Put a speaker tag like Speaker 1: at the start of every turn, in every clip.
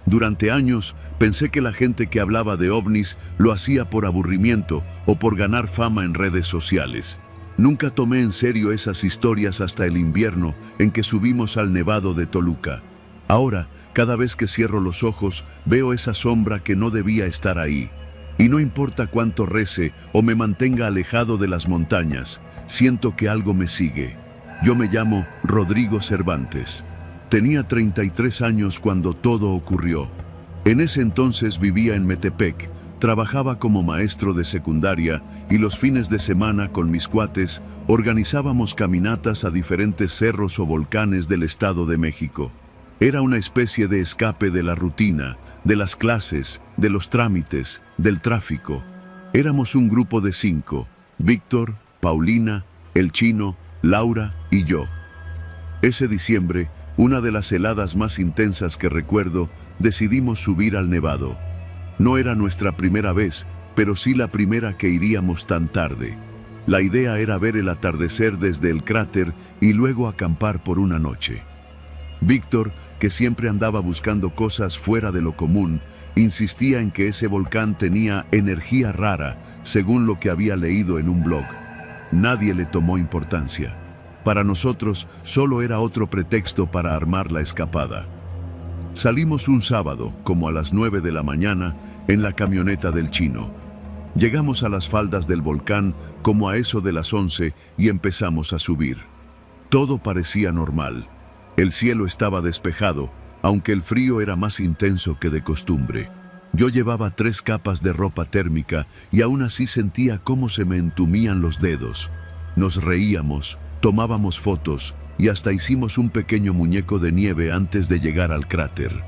Speaker 1: Durante años pensé que la gente que hablaba de ovnis lo hacía por aburrimiento o por ganar fama en redes sociales. Nunca tomé en serio esas historias hasta el invierno en que subimos al Nevado de Toluca. Ahora, cada vez que cierro los ojos, veo esa sombra que no debía estar ahí. Y no importa cuánto rece o me mantenga alejado de las montañas, siento que algo me sigue. Yo me llamo Rodrigo Cervantes. Tenía 33 años cuando todo ocurrió. En ese entonces vivía en Metepec, trabajaba como maestro de secundaria y los fines de semana con mis cuates organizábamos caminatas a diferentes cerros o volcanes del Estado de México. Era una especie de escape de la rutina, de las clases, de los trámites, del tráfico. Éramos un grupo de 5, Víctor, Paulina, el Chino, Laura y yo. Ese diciembre, una de las heladas más intensas que recuerdo, decidimos subir al Nevado. No era nuestra primera vez, pero sí la primera que iríamos tan tarde. La idea era ver el atardecer desde el cráter y luego acampar por una noche. Víctor, que siempre andaba buscando cosas fuera de lo común, insistía en que ese volcán tenía energía rara, según lo que había leído en un blog. Nadie le tomó importancia. Para nosotros, solo era otro pretexto para armar la escapada. Salimos un sábado, como a las 9 de la mañana, en la camioneta del Chino. Llegamos a las faldas del volcán como a eso de las 11 y empezamos a subir. Todo parecía normal. El cielo estaba despejado, aunque el frío era más intenso que de costumbre. Yo llevaba 3 capas de ropa térmica y aún así sentía cómo se me entumían los dedos. Nos reíamos, tomábamos fotos y hasta hicimos un pequeño muñeco de nieve antes de llegar al cráter.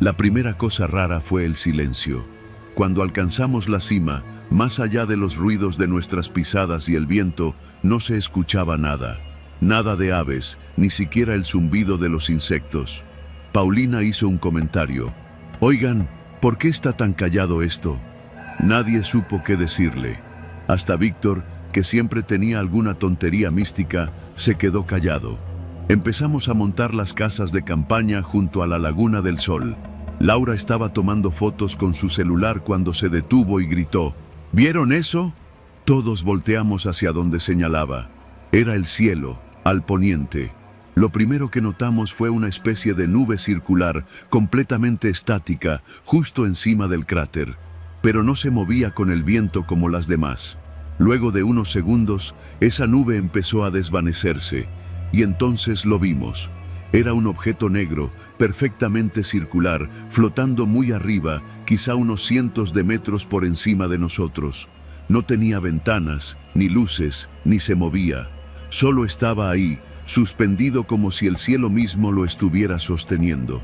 Speaker 1: La primera cosa rara fue el silencio. Cuando alcanzamos la cima, más allá de los ruidos de nuestras pisadas y el viento, no se escuchaba nada. Nada de aves, ni siquiera el zumbido de los insectos. Paulina hizo un comentario. «Oigan, ¿por qué está tan callado esto?» Nadie supo qué decirle. Hasta Víctor, que siempre tenía alguna tontería mística, se quedó callado. Empezamos a montar las casas de campaña junto a la Laguna del Sol. Laura estaba tomando fotos con su celular cuando se detuvo y gritó. «¿Vieron eso?» Todos volteamos hacia donde señalaba. Era el cielo, al poniente. Lo primero que notamos fue una especie de nube circular, completamente estática, justo encima del cráter. Pero no se movía con el viento como las demás. Luego de unos segundos, esa nube empezó a desvanecerse, y entonces lo vimos. Era un objeto negro, perfectamente circular, flotando muy arriba, quizá unos cientos de metros por encima de nosotros. No tenía ventanas, ni luces, ni se movía. Solo estaba ahí, suspendido como si el cielo mismo lo estuviera sosteniendo.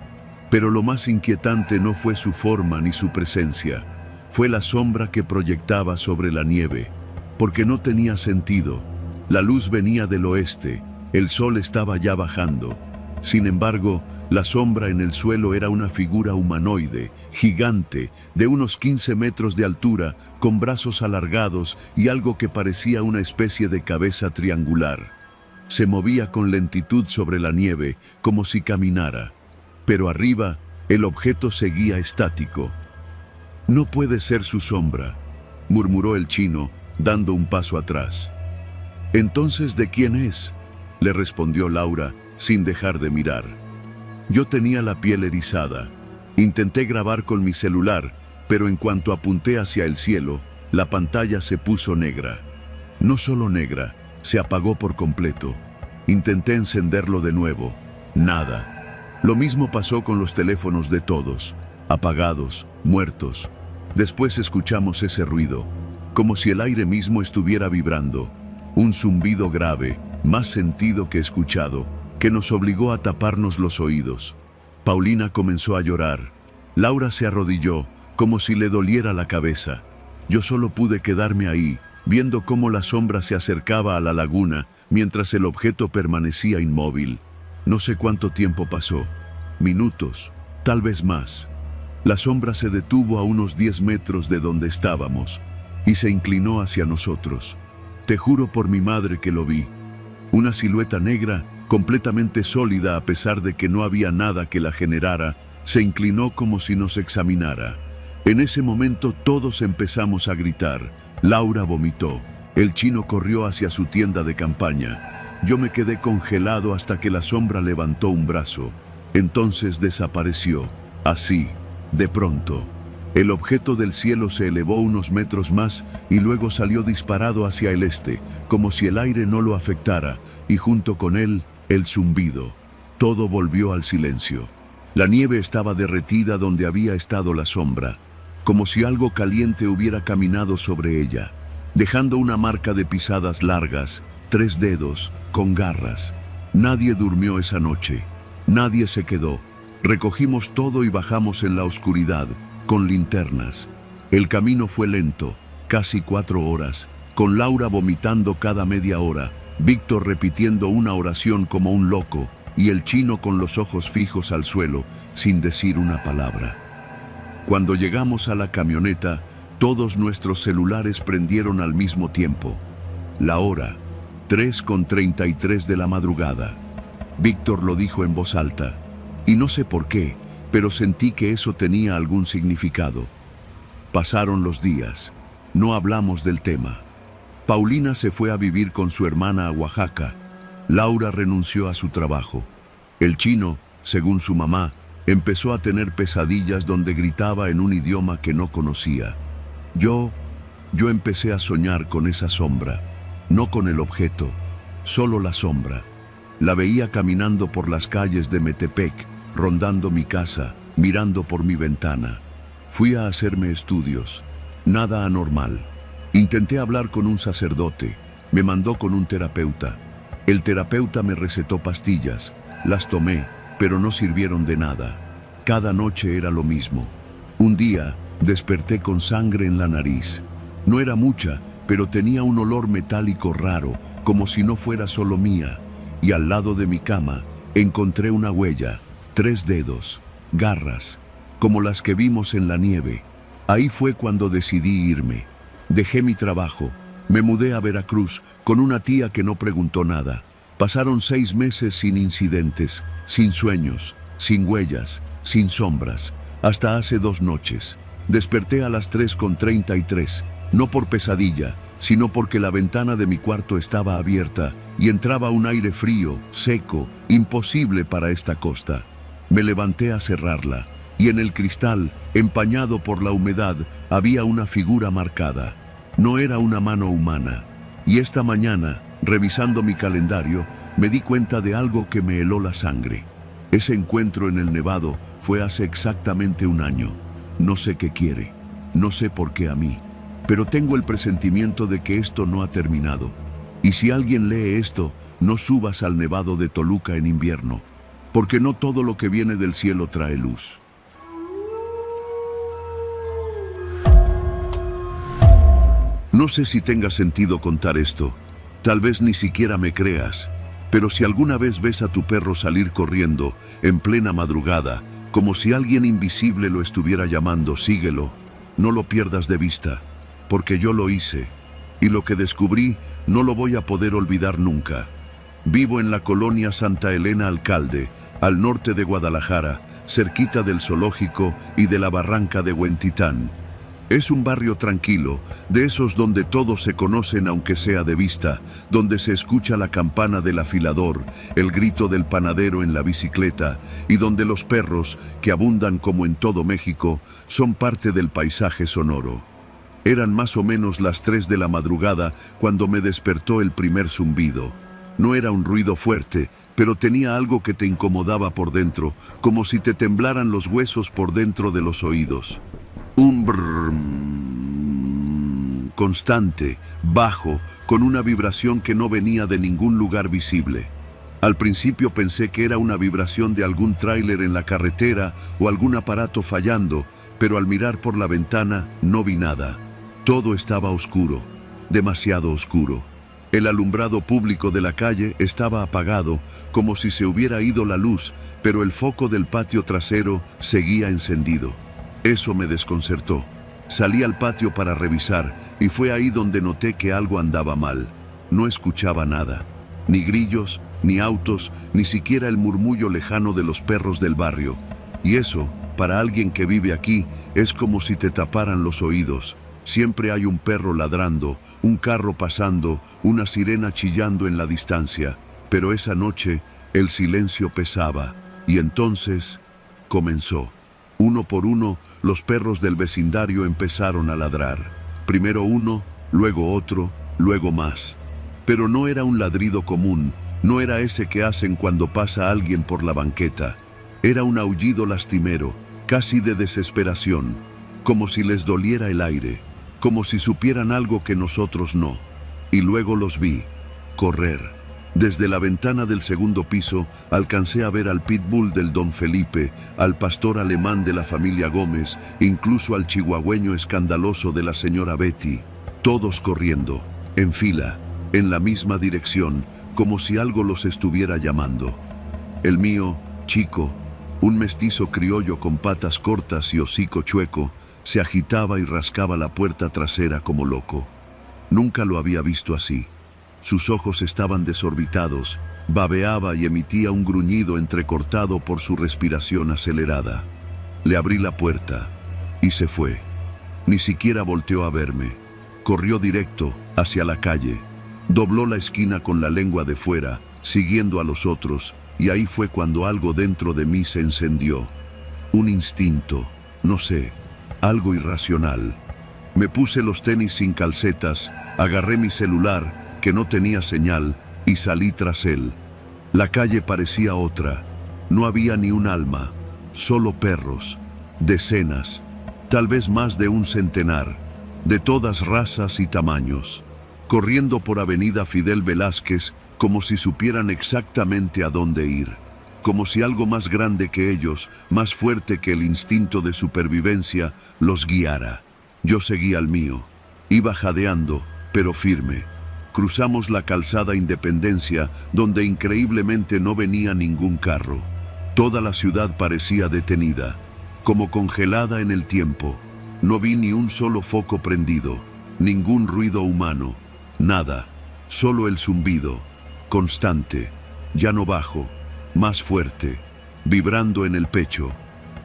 Speaker 1: Pero lo más inquietante no fue su forma ni su presencia. Fue la sombra que proyectaba sobre la nieve. Porque no tenía sentido. La luz venía del oeste, el sol estaba ya bajando. Sin embargo, la sombra en el suelo era una figura humanoide, gigante, de unos 15 metros de altura, con brazos alargados y algo que parecía una especie de cabeza triangular. Se movía con lentitud sobre la nieve, como si caminara. Pero arriba, el objeto seguía estático. «No puede ser su sombra», murmuró el Chino, dando un paso atrás. «¿Entonces de quién es?», le respondió Laura, sin dejar de mirar. Yo tenía la piel erizada. Intenté grabar con mi celular, pero en cuanto apunté hacia el cielo, la pantalla se puso negra. No solo negra, se apagó por completo. Intenté encenderlo de nuevo. Nada. Lo mismo pasó con los teléfonos de todos. Apagados, muertos. Después escuchamos ese ruido, como si el aire mismo estuviera vibrando. Un zumbido grave, más sentido que escuchado, que nos obligó a taparnos los oídos. Paulina comenzó a llorar. Laura se arrodilló, como si le doliera la cabeza. Yo solo pude quedarme ahí, viendo cómo la sombra se acercaba a la laguna, mientras el objeto permanecía inmóvil. No sé cuánto tiempo pasó. Minutos, tal vez más. La sombra se detuvo a unos 10 metros de donde estábamos, y se inclinó hacia nosotros. Te juro por mi madre que lo vi. Una silueta negra, completamente sólida a pesar de que no había nada que la generara, Se inclinó como si nos examinara. En ese momento todos empezamos a gritar. Laura vomitó. El chino corrió hacia su tienda de campaña. Yo me quedé congelado hasta que la sombra levantó un brazo. Entonces desapareció. Así, de pronto. El objeto del cielo se elevó unos metros más y luego salió disparado hacia el este, como si el aire no lo afectara, y junto con él, el zumbido. Todo volvió al silencio. La nieve estaba derretida donde había estado la sombra, como si algo caliente hubiera caminado sobre ella, dejando una marca de pisadas largas, 3 dedos, con garras. Nadie durmió esa noche. Nadie se quedó. Recogimos todo y bajamos en la oscuridad, con linternas. El camino fue lento, casi 4 horas, con Laura vomitando cada media hora, Víctor repitiendo una oración como un loco, y el chino con los ojos fijos al suelo, sin decir una palabra. Cuando llegamos a la camioneta, todos nuestros celulares prendieron al mismo tiempo. La hora, 3:33 de la madrugada. Víctor lo dijo en voz alta, y no sé por qué, pero sentí que eso tenía algún significado. Pasaron los días. No hablamos del tema. Paulina se fue a vivir con su hermana a Oaxaca. Laura renunció a su trabajo. El chino, según su mamá, empezó a tener pesadillas donde gritaba en un idioma que no conocía. Yo empecé a soñar con esa sombra, no con el objeto, solo la sombra. La veía caminando por las calles de Metepec, rondando mi casa, mirando por mi ventana. Fui a hacerme estudios. Nada anormal. Intenté hablar con un sacerdote. Me mandó con un terapeuta. El terapeuta me recetó pastillas. Las tomé, pero no sirvieron de nada. Cada noche era lo mismo. Un día, desperté con sangre en la nariz. No era mucha, pero tenía un olor metálico raro, como si no fuera solo mía. Y al lado de mi cama, encontré una huella, 3 dedos, garras, como las que vimos en la nieve. Ahí fue cuando decidí irme. Dejé mi trabajo. Me mudé a Veracruz con una tía que no preguntó nada. Pasaron 6 meses sin incidentes, sin sueños, sin huellas, sin sombras, hasta hace 2 noches. Desperté a las 3:33, no por pesadilla, sino porque la ventana de mi cuarto estaba abierta y entraba un aire frío, seco, imposible para esta costa. Me levanté a cerrarla, y en el cristal, empañado por la humedad, había una figura marcada. No era una mano humana. Y esta mañana, revisando mi calendario, me di cuenta de algo que me heló la sangre. Ese encuentro en el Nevado fue hace exactamente 1 año. No sé qué quiere, no sé por qué a mí, pero tengo el presentimiento de que esto no ha terminado. Y si alguien lee esto, no subas al Nevado de Toluca en invierno, porque no todo lo que viene del cielo trae luz. No sé si tenga sentido contar esto, tal vez ni siquiera me creas, pero si alguna vez ves a tu perro salir corriendo en plena madrugada, como si alguien invisible lo estuviera llamando, síguelo, no lo pierdas de vista, porque yo lo hice, y lo que descubrí no lo voy a poder olvidar nunca. Vivo en la colonia Santa Elena Alcalde, al norte de Guadalajara, cerquita del zoológico y de la barranca de Huentitán. Es un barrio tranquilo, de esos donde todos se conocen aunque sea de vista, donde se escucha la campana del afilador, el grito del panadero en la bicicleta, y donde los perros, que abundan como en todo México, son parte del paisaje sonoro. Eran más o menos las 3 de la madrugada cuando me despertó el primer zumbido. No era un ruido fuerte, pero tenía algo que te incomodaba por dentro, como si te temblaran los huesos por dentro de los oídos. Un brrr constante, bajo, con una vibración que no venía de ningún lugar visible. Al principio pensé que era una vibración de algún tráiler en la carretera o algún aparato fallando, pero al mirar por la ventana no vi nada. Todo estaba oscuro, demasiado oscuro. El alumbrado público de la calle estaba apagado, como si se hubiera ido la luz, pero el foco del patio trasero seguía encendido. Eso me desconcertó. Salí al patio para revisar y fue ahí donde noté que algo andaba mal. No escuchaba nada. Ni grillos, ni autos, ni siquiera el murmullo lejano de los perros del barrio. Y eso, para alguien que vive aquí, es como si te taparan los oídos. Siempre hay un perro ladrando, un carro pasando, una sirena chillando en la distancia. Pero esa noche, el silencio pesaba. Y entonces, comenzó. Uno por uno, los perros del vecindario empezaron a ladrar. Primero uno, luego otro, luego más. Pero no era un ladrido común, no era ese que hacen cuando pasa alguien por la banqueta. Era un aullido lastimero, casi de desesperación, como si les doliera el aire, como si supieran algo que nosotros no. Y luego los vi correr. Desde la ventana del segundo piso alcancé a ver al pitbull del Don Felipe, al pastor alemán de la familia Gómez, incluso al chihuahueño escandaloso de la señora Betty. Todos corriendo, en fila, en la misma dirección, como si algo los estuviera llamando. El mío, Chico, un mestizo criollo con patas cortas y hocico chueco, se agitaba y rascaba la puerta trasera como loco. Nunca lo había visto así. Sus ojos estaban desorbitados, babeaba y emitía un gruñido entrecortado por su respiración acelerada. Le abrí la puerta y se fue. Ni siquiera volteó a verme. Corrió directo hacia la calle. Dobló la esquina con la lengua de fuera, siguiendo a los otros, y ahí fue cuando algo dentro de mí se encendió. Un instinto, no sé, algo irracional. Me puse los tenis sin calcetas, agarré mi celular, que no tenía señal, y salí tras él. La calle parecía otra. No había ni un alma, solo perros, decenas, tal vez más de un centenar, de todas razas y tamaños, corriendo por Avenida Fidel Velázquez como si supieran exactamente a dónde ir, como si algo más grande que ellos, más fuerte que el instinto de supervivencia, los guiara. Yo seguí al mío, iba jadeando, pero firme. Cruzamos la calzada Independencia, donde increíblemente no venía ningún carro. Toda la ciudad parecía detenida, como congelada en el tiempo. No vi ni un solo foco prendido, ningún ruido humano, nada, solo el zumbido, constante, ya no bajo, más fuerte, vibrando en el pecho.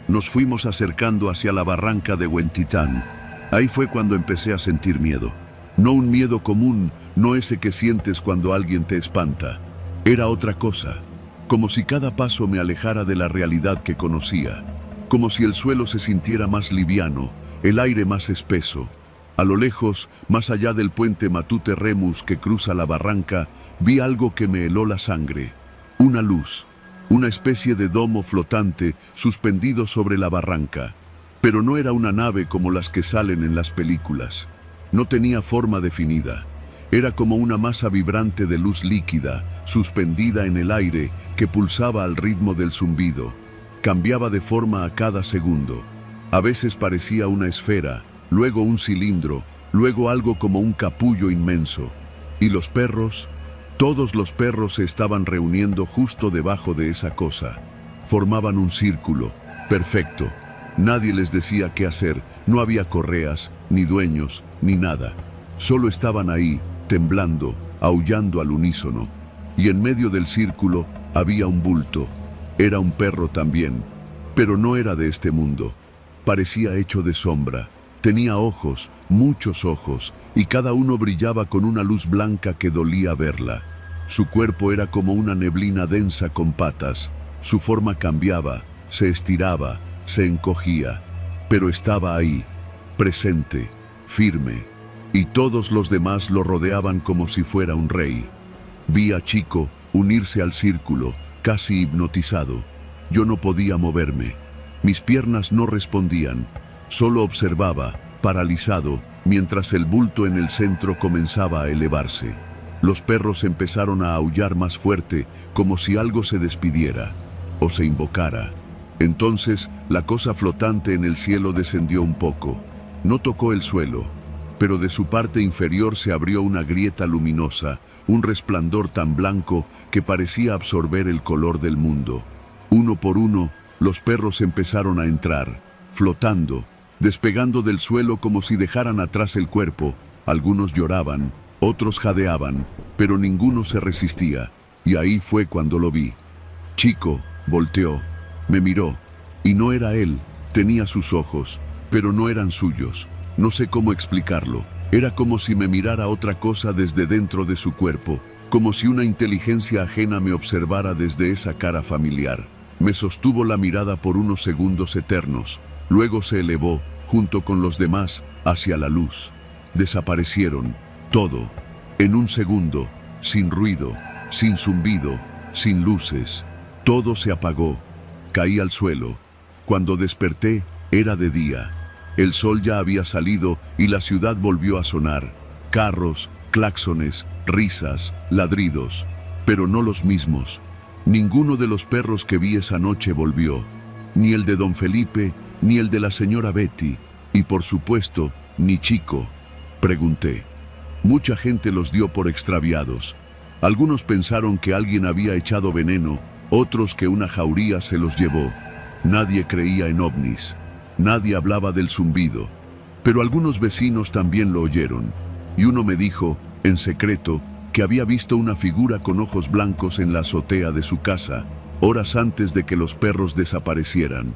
Speaker 1: Nos fuimos acercando hacia la barranca de Huentitán. Ahí fue cuando empecé a sentir miedo. No un miedo común, no ese que sientes cuando alguien te espanta. Era otra cosa, como si cada paso me alejara de la realidad que conocía, como si el suelo se sintiera más liviano, el aire más espeso. A lo lejos, más allá del puente Matute Remus que cruza la barranca, vi algo que me heló la sangre. Una luz, una especie de domo flotante suspendido sobre la barranca. Pero no era una nave como las que salen en las películas. No tenía forma definida. Era como una masa vibrante de luz líquida, suspendida en el aire, que pulsaba al ritmo del zumbido. Cambiaba de forma a cada segundo. A veces parecía una esfera, luego un cilindro, luego algo como un capullo inmenso. Y los perros, todos los perros se estaban reuniendo justo debajo de esa cosa. Formaban un círculo, perfecto. Nadie les decía qué hacer, no había correas, ni dueños, ni nada. Solo estaban ahí, temblando, aullando al unísono. Y en medio del círculo había un bulto. Era un perro también, pero no era de este mundo. Parecía hecho de sombra. Tenía ojos, muchos ojos, y cada uno brillaba con una luz blanca que dolía verla. Su cuerpo era como una neblina densa con patas. Su forma cambiaba, se estiraba, se encogía, pero estaba ahí, presente, firme, y todos los demás lo rodeaban como si fuera un rey. Vi a Chico unirse al círculo, casi hipnotizado. Yo no podía moverme. Mis piernas no respondían. Solo observaba, paralizado, mientras el bulto en el centro comenzaba a elevarse. Los perros empezaron a aullar más fuerte, como si algo se despidiera o se invocara. Entonces, la cosa flotante en el cielo descendió un poco. No tocó el suelo, pero de su parte inferior se abrió una grieta luminosa, un resplandor tan blanco que parecía absorber el color del mundo. Uno por uno, los perros empezaron a entrar, flotando, despegando del suelo como si dejaran atrás el cuerpo. Algunos lloraban, otros jadeaban, pero ninguno se resistía, y ahí fue cuando lo vi. Chico volteó, me miró, Y no era él, tenía sus ojos, pero no eran suyos. No sé cómo explicarlo. Era como si me mirara otra cosa desde dentro de su cuerpo, como si una inteligencia ajena me observara desde esa cara familiar. Me sostuvo la mirada por unos segundos eternos, luego se elevó, junto con los demás, hacia la luz. Desaparecieron, todo, en un segundo, sin ruido, sin zumbido, sin luces. Todo se apagó. Caí al suelo. Cuando desperté, era de día. El sol ya había salido y la ciudad volvió a sonar. Carros, claxones, risas, ladridos, pero no los mismos. Ninguno de los perros que vi esa noche volvió. Ni el de don Felipe, ni el de la señora Betty, y por supuesto, ni Chico. Pregunté. Mucha gente los dio por extraviados. Algunos pensaron que alguien había echado veneno, otros que una jauría se los llevó. Nadie creía en ovnis. Nadie hablaba del zumbido. Pero algunos vecinos también lo oyeron. Y uno me dijo, en secreto, que había visto una figura con ojos blancos en la azotea de su casa, horas antes de que los perros desaparecieran.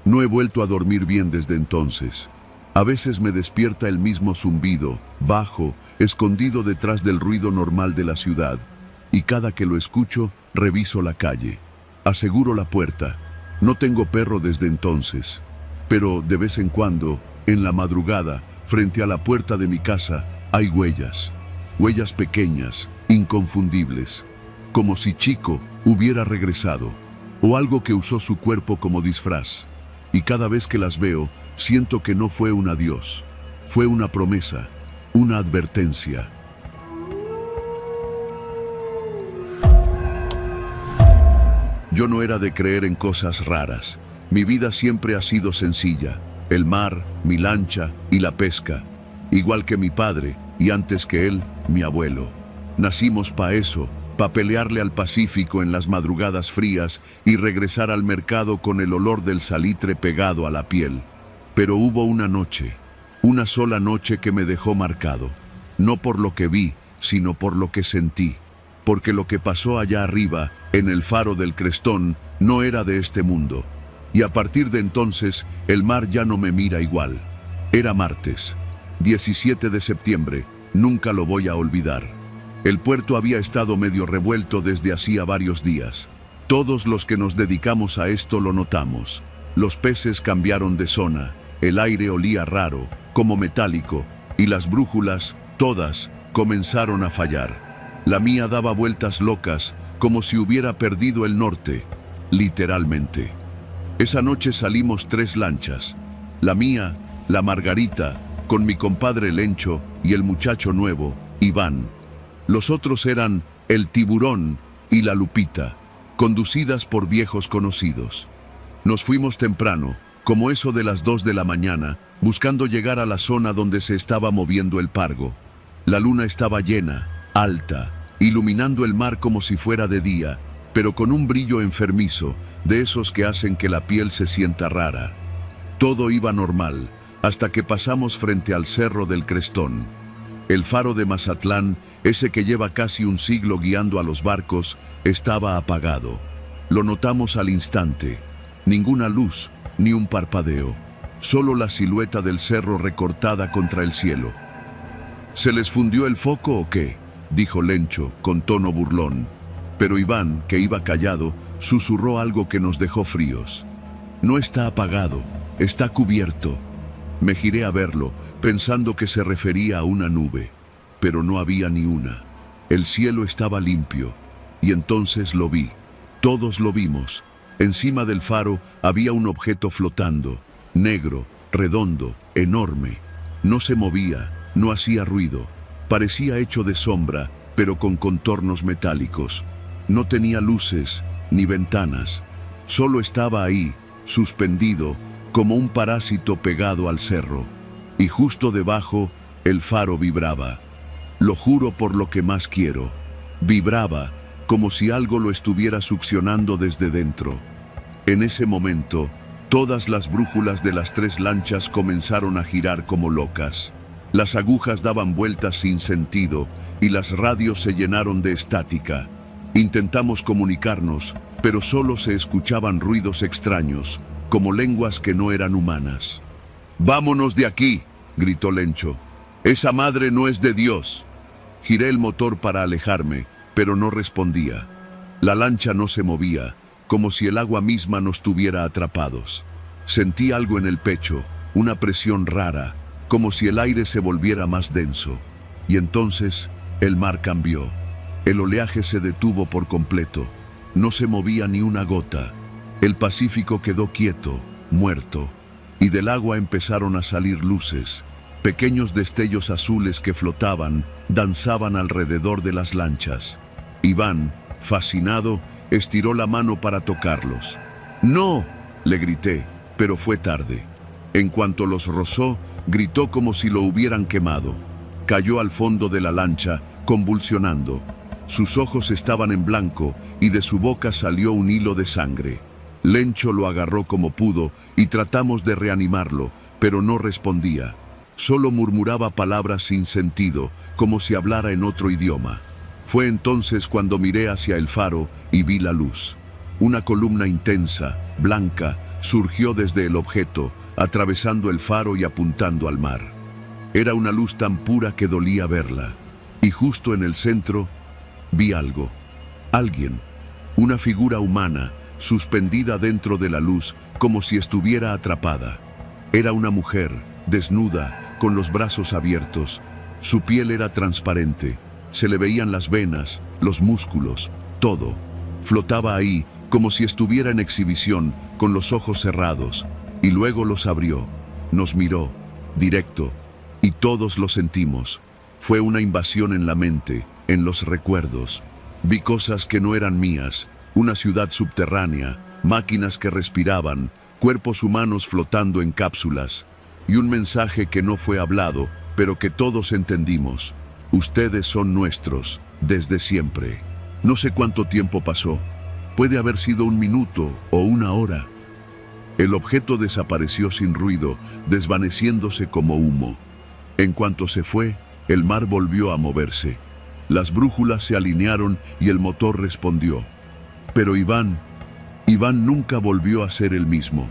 Speaker 1: No he vuelto a dormir bien desde entonces. A veces me despierta el mismo zumbido, bajo, escondido detrás del ruido normal de la ciudad, y cada que lo escucho, reviso la calle. Aseguro la puerta. No tengo perro desde entonces, pero de vez en cuando, en la madrugada, frente a la puerta de mi casa, hay huellas. Huellas pequeñas, inconfundibles, como si Chico hubiera regresado, o algo que usó su cuerpo como disfraz. Y cada vez que las veo, siento que no fue un adiós, fue una promesa, una advertencia. Yo no era de creer en cosas raras. Mi vida siempre ha sido sencilla. El mar, mi lancha y la pesca. Igual que mi padre, y antes que él, mi abuelo. Nacimos pa' eso, pa' pelearle al Pacífico en las madrugadas frías y regresar al mercado con el olor del salitre pegado a la piel. Pero hubo una noche, una sola noche que me dejó marcado. No por lo que vi, sino por lo que sentí. Porque lo que pasó allá arriba, en el faro del Crestón, no era de este mundo. Y a partir de entonces, el mar ya no me mira igual. Era martes, 17 de septiembre, nunca lo voy a olvidar. El puerto había estado medio revuelto desde hacía varios días. Todos los que nos dedicamos a esto lo notamos. Los peces cambiaron de zona, el aire olía raro, como metálico, y las brújulas, todas, comenzaron a fallar. La mía daba vueltas locas, como si hubiera perdido el norte, literalmente. Esa noche salimos 3 lanchas. La mía, la Margarita, con mi compadre Lencho y el muchacho nuevo, Iván. Los otros eran el Tiburón y la Lupita, conducidas por viejos conocidos. Nos fuimos temprano, como eso de las 2 de la mañana, buscando llegar a la zona donde se estaba moviendo el Pargo. La luna estaba llena, alta, iluminando el mar como si fuera de día, pero con un brillo enfermizo, de esos que hacen que la piel se sienta rara. Todo iba normal, hasta que pasamos frente al Cerro del Crestón. El faro de Mazatlán, ese que lleva casi un siglo guiando a los barcos, estaba apagado. Lo notamos al instante. Ninguna luz, ni un parpadeo. Solo la silueta del cerro recortada contra el cielo. ¿Se les fundió el foco o qué?, dijo Lencho, con tono burlón. Pero Iván, que iba callado, susurró algo que nos dejó fríos. No está apagado, está cubierto. Me giré a verlo, pensando que se refería a una nube, pero no había ni una. El cielo estaba limpio, y entonces lo vi. Todos lo vimos. Encima del faro había un objeto flotando, negro, redondo, enorme. No se movía, no hacía ruido. Parecía hecho de sombra, pero con contornos metálicos. No tenía luces ni ventanas. Solo estaba ahí, suspendido, como un parásito pegado al cerro. Y justo debajo, el faro vibraba. Lo juro por lo que más quiero. Vibraba, como si algo lo estuviera succionando desde dentro. En ese momento, todas las brújulas de las 3 lanchas comenzaron a girar como locas. Las agujas daban vueltas sin sentido y las radios se llenaron de estática. Intentamos comunicarnos, pero solo se escuchaban ruidos extraños, como lenguas que no eran humanas. «¡Vámonos de aquí!», gritó Lencho. «Esa madre no es de Dios». Giré el motor para alejarme, pero no respondía. La lancha no se movía, como si el agua misma nos tuviera atrapados. Sentí algo en el pecho, una presión rara, como si el aire se volviera más denso. Y entonces el mar cambió. El oleaje se detuvo por completo. No se movía ni una gota. El Pacífico quedó quieto, muerto, y del agua empezaron a salir luces. Pequeños destellos azules que flotaban, danzaban alrededor de las lanchas. Iván, fascinado, estiró la mano para tocarlos. «¡No!», le grité, pero fue tarde. En cuanto los rozó, gritó como si lo hubieran quemado. Cayó al fondo de la lancha, convulsionando. Sus ojos estaban en blanco y de su boca salió un hilo de sangre. Lencho lo agarró como pudo y tratamos de reanimarlo, pero no respondía. Solo murmuraba palabras sin sentido, como si hablara en otro idioma. Fue entonces cuando miré hacia el faro y vi la luz. Una columna intensa, blanca, surgió desde el objeto, atravesando el faro y apuntando al mar. Era una luz tan pura que dolía verla. Y justo en el centro vi algo. Alguien. Una figura humana, suspendida dentro de la luz, como si estuviera atrapada. Era una mujer, desnuda, con los brazos abiertos. Su piel era transparente. Se le veían las venas, los músculos, todo. Flotaba ahí, como si estuviera en exhibición, con los ojos cerrados. Y luego los abrió. Nos miró, directo. Y todos lo sentimos. Fue una invasión en la mente, en los recuerdos. Vi cosas que no eran mías. Una ciudad subterránea, máquinas que respiraban, cuerpos humanos flotando en cápsulas. Y un mensaje que no fue hablado, pero que todos entendimos. Ustedes son nuestros, desde siempre. No sé cuánto tiempo pasó. Puede haber sido 1 minuto o 1 hora. El objeto desapareció sin ruido, desvaneciéndose como humo. En cuanto se fue, el mar volvió a moverse. Las brújulas se alinearon y el motor respondió. Pero Iván nunca volvió a ser el mismo.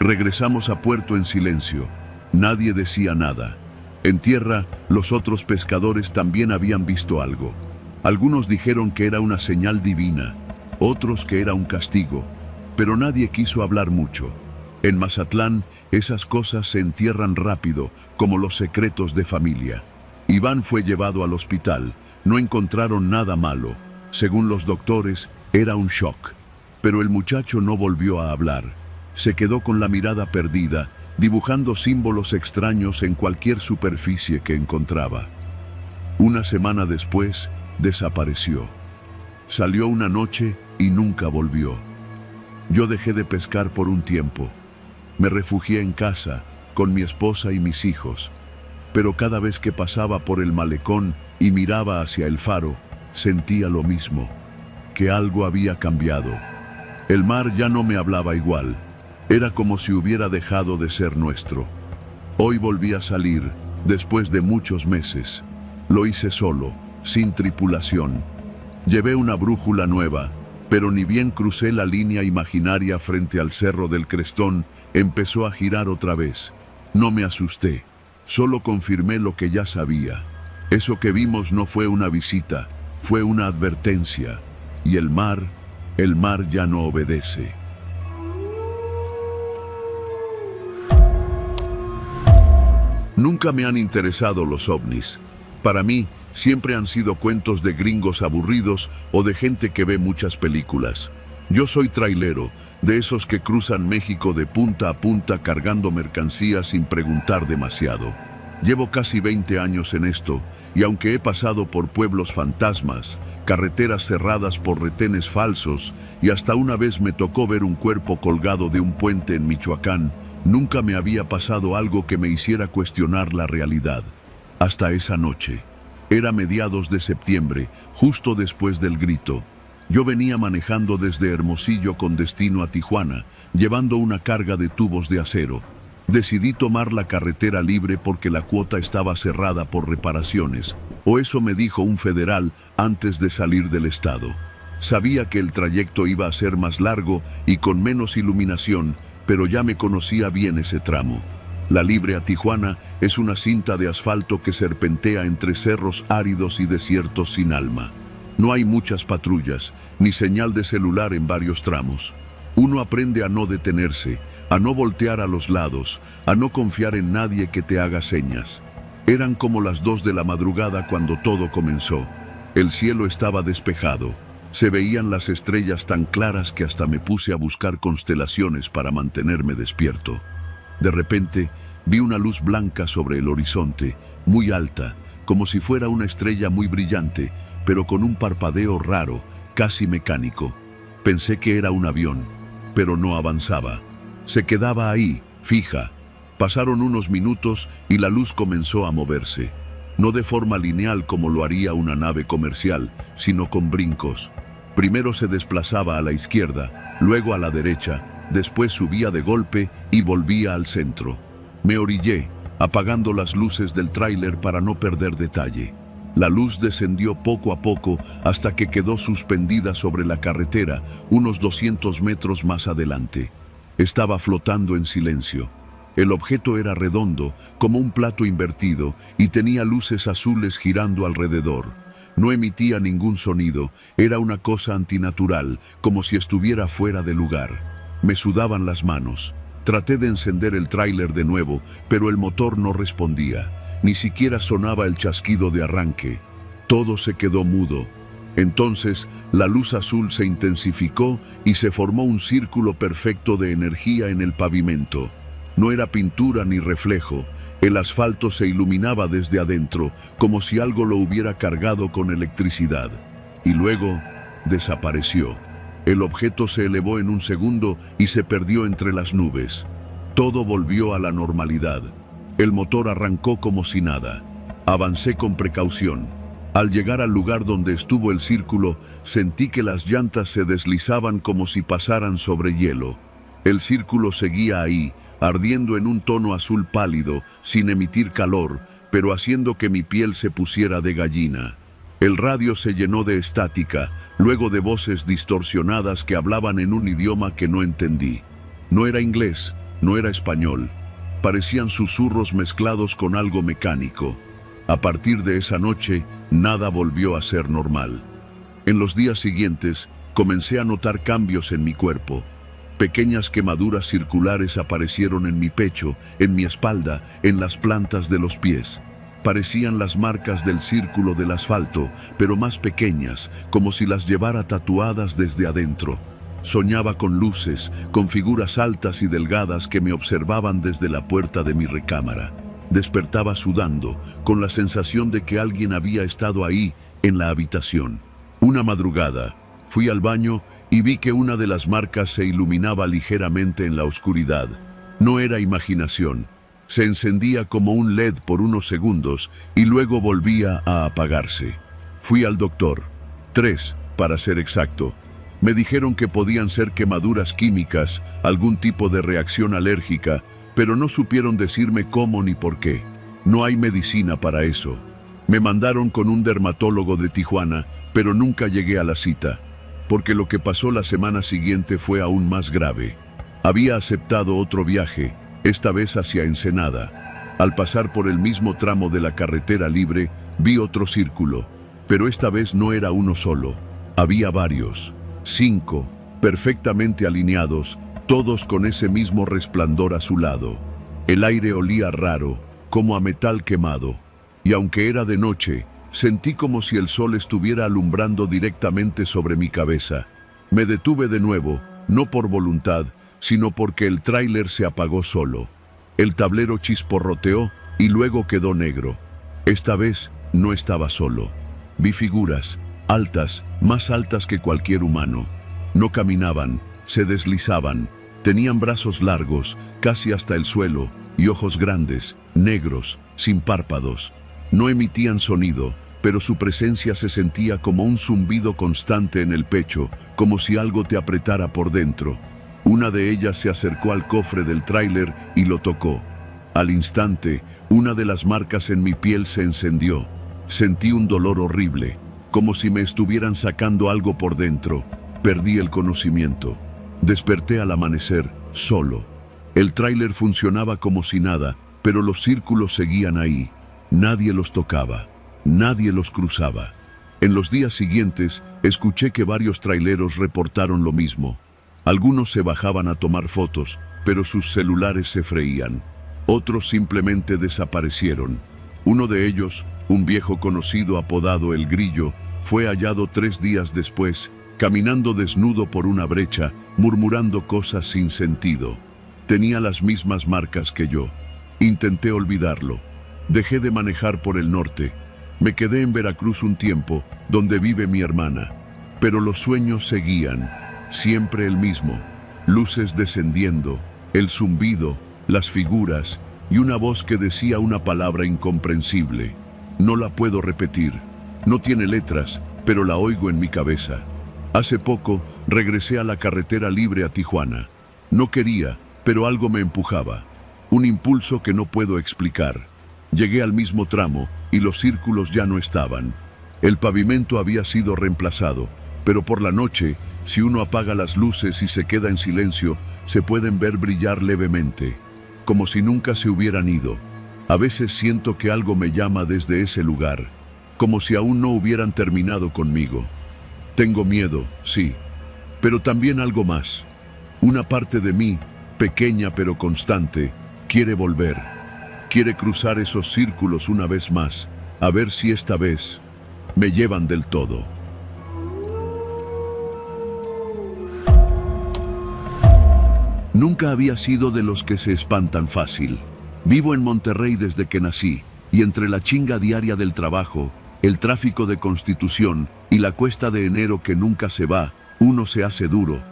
Speaker 1: Regresamos a puerto en silencio. Nadie decía nada. En tierra, los otros pescadores también habían visto algo. Algunos dijeron que era una señal divina, otros que era un castigo, pero nadie quiso hablar mucho. En Mazatlán, esas cosas se entierran rápido, como los secretos de familia. Iván fue llevado al hospital. No encontraron nada malo. Según los doctores, era un shock. Pero el muchacho no volvió a hablar. Se quedó con la mirada perdida, dibujando símbolos extraños en cualquier superficie que encontraba. 1 semana después, desapareció. Salió una noche y nunca volvió. Yo dejé de pescar por un tiempo. Me refugié en casa, con mi esposa y mis hijos. Pero cada vez que pasaba por el malecón y miraba hacia el faro, sentía lo mismo, que algo había cambiado. El mar ya no me hablaba igual. Era como si hubiera dejado de ser nuestro. Hoy volví a salir, después de muchos meses. Lo hice solo, sin tripulación. Llevé una brújula nueva, pero ni bien crucé la línea imaginaria frente al Cerro del Crestón, empezó a girar otra vez. No me asusté, solo confirmé lo que ya sabía. Eso que vimos no fue una visita, fue una advertencia. Y el mar ya no obedece. Nunca me han interesado los ovnis. Para mí, siempre han sido cuentos de gringos aburridos o de gente que ve muchas películas. Yo soy trailero, de esos que cruzan México de punta a punta cargando mercancías sin preguntar demasiado. Llevo casi 20 años en esto, y aunque he pasado por pueblos fantasmas, carreteras cerradas por retenes falsos, y hasta una vez me tocó ver un cuerpo colgado de un puente en Michoacán, nunca me había pasado algo que me hiciera cuestionar la realidad. Hasta esa noche. Era mediados de septiembre, justo después del grito. Yo venía manejando desde Hermosillo con destino a Tijuana, llevando una carga de tubos de acero. Decidí tomar la carretera libre porque la cuota estaba cerrada por reparaciones, o eso me dijo un federal antes de salir del estado. Sabía que el trayecto iba a ser más largo y con menos iluminación, pero ya me conocía bien ese tramo. La Libre a Tijuana es una cinta de asfalto que serpentea entre cerros áridos y desiertos sin alma. No hay muchas patrullas, ni señal de celular en varios tramos. Uno aprende a no detenerse, a no voltear a los lados, a no confiar en nadie que te haga señas. Eran como las 2 de la madrugada cuando todo comenzó. El cielo estaba despejado. Se veían las estrellas tan claras que hasta me puse a buscar constelaciones para mantenerme despierto. De repente, vi una luz blanca sobre el horizonte, muy alta, como si fuera una estrella muy brillante, pero con un parpadeo raro, casi mecánico. Pensé que era un avión, pero no avanzaba. Se quedaba ahí, fija. Pasaron unos minutos y la luz comenzó a moverse. No de forma lineal como lo haría una nave comercial, sino con brincos. Primero se desplazaba a la izquierda, luego a la derecha, después subía de golpe y volvía al centro. Me orillé, apagando las luces del tráiler para no perder detalle. La luz descendió poco a poco hasta que quedó suspendida sobre la carretera, unos 200 metros más adelante. Estaba flotando en silencio. El objeto era redondo, como un plato invertido, y tenía luces azules girando alrededor. No emitía ningún sonido, era una cosa antinatural, como si estuviera fuera de lugar. Me sudaban las manos. Traté de encender el tráiler de nuevo, pero el motor no respondía. Ni siquiera sonaba el chasquido de arranque. Todo se quedó mudo. Entonces, la luz azul se intensificó y se formó un círculo perfecto de energía en el pavimento. No era pintura ni reflejo. El asfalto se iluminaba desde adentro, como si algo lo hubiera cargado con electricidad. Y luego, desapareció. El objeto se elevó en un segundo y se perdió entre las nubes. Todo volvió a la normalidad. El motor arrancó como si nada. Avancé con precaución. Al llegar al lugar donde estuvo el círculo, sentí que las llantas se deslizaban como si pasaran sobre hielo. El círculo seguía ahí, ardiendo en un tono azul pálido, sin emitir calor, pero haciendo que mi piel se pusiera de gallina. El radio se llenó de estática, luego de voces distorsionadas que hablaban en un idioma que no entendí. No era inglés, no era español. Parecían susurros mezclados con algo mecánico. A partir de esa noche, nada volvió a ser normal. En los días siguientes, comencé a notar cambios en mi cuerpo. Pequeñas quemaduras circulares aparecieron en mi pecho, en mi espalda, en las plantas de los pies. Parecían las marcas del círculo del asfalto, pero más pequeñas, como si las llevara tatuadas desde adentro. Soñaba con luces, con figuras altas y delgadas que me observaban desde la puerta de mi recámara. Despertaba sudando, con la sensación de que alguien había estado ahí, en la habitación. Una madrugada, fui al baño y vi que una de las marcas se iluminaba ligeramente en la oscuridad. No era imaginación. Se encendía como un LED por unos segundos y luego volvía a apagarse. Fui al doctor. 3, para ser exacto. Me dijeron que podían ser quemaduras químicas, algún tipo de reacción alérgica, pero no supieron decirme cómo ni por qué. No hay medicina para eso. Me mandaron con un dermatólogo de Tijuana, pero nunca llegué a la cita, porque lo que pasó la semana siguiente fue aún más grave. Había aceptado otro viaje, esta vez hacia Ensenada. Al pasar por el mismo tramo de la carretera libre, vi otro círculo, pero esta vez no era uno solo. Había varios, 5, perfectamente alineados, todos con ese mismo resplandor azulado. El aire olía raro, como a metal quemado, y aunque era de noche, sentí como si el sol estuviera alumbrando directamente sobre mi cabeza. Me detuve de nuevo, no por voluntad, sino porque el tráiler se apagó solo. El tablero chisporroteó y luego quedó negro. Esta vez no estaba solo. Vi figuras, altas, más altas que cualquier humano. No caminaban, se deslizaban. Tenían brazos largos, casi hasta el suelo, y ojos grandes, negros, sin párpados. No emitían sonido, pero su presencia se sentía como un zumbido constante en el pecho, como si algo te apretara por dentro. Una de ellas se acercó al cofre del tráiler y lo tocó. Al instante, una de las marcas en mi piel se encendió. Sentí un dolor horrible, como si me estuvieran sacando algo por dentro. Perdí el conocimiento. Desperté al amanecer, solo. El tráiler funcionaba como si nada, pero los círculos seguían ahí. Nadie los tocaba, nadie los cruzaba. En los días siguientes, escuché que varios traileros reportaron lo mismo. Algunos se bajaban a tomar fotos, pero sus celulares se freían. Otros simplemente desaparecieron. Uno de ellos, un viejo conocido apodado El Grillo, fue hallado 3 días después, caminando desnudo por una brecha, murmurando cosas sin sentido. Tenía las mismas marcas que yo. Intenté olvidarlo. Dejé de manejar por el norte. Me quedé en Veracruz un tiempo, donde vive mi hermana. Pero los sueños seguían, siempre el mismo. Luces descendiendo, el zumbido, las figuras y una voz que decía una palabra incomprensible. No la puedo repetir. No tiene letras, pero la oigo en mi cabeza. Hace poco regresé a la carretera libre a Tijuana. No quería, pero algo me empujaba. Un impulso que no puedo explicar. Llegué al mismo tramo y los círculos ya no estaban. El pavimento había sido reemplazado, pero por la noche, si uno apaga las luces y se queda en silencio, se pueden ver brillar levemente, como si nunca se hubieran ido. A veces siento que algo me llama desde ese lugar, como si aún no hubieran terminado conmigo. Tengo miedo, sí, pero también algo más. Una parte de mí, pequeña pero constante, quiere volver. Quiere cruzar esos círculos una vez más, a ver si esta vez me llevan del todo. Nunca había sido de los que se espantan fácil. Vivo en Monterrey desde que nací, y entre la chinga diaria del trabajo, el tráfico de Constitución y la cuesta de enero que nunca se va, uno se hace duro.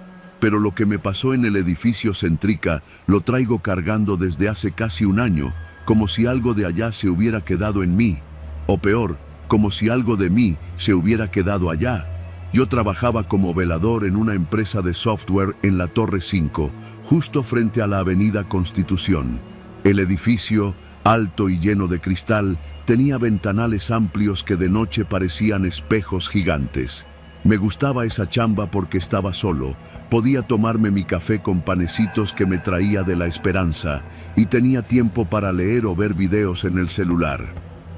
Speaker 1: Pero lo que me pasó en el edificio Centrica lo traigo cargando desde hace casi un año, como si algo de allá se hubiera quedado en mí. O peor, como si algo de mí se hubiera quedado allá. Yo trabajaba como velador en una empresa de software en la Torre 5, justo frente a la Avenida Constitución. El edificio, alto y lleno de cristal, tenía ventanales amplios que de noche parecían espejos gigantes. Me gustaba esa chamba porque estaba solo, podía tomarme mi café con panecitos que me traía de La Esperanza y tenía tiempo para leer o ver videos en el celular.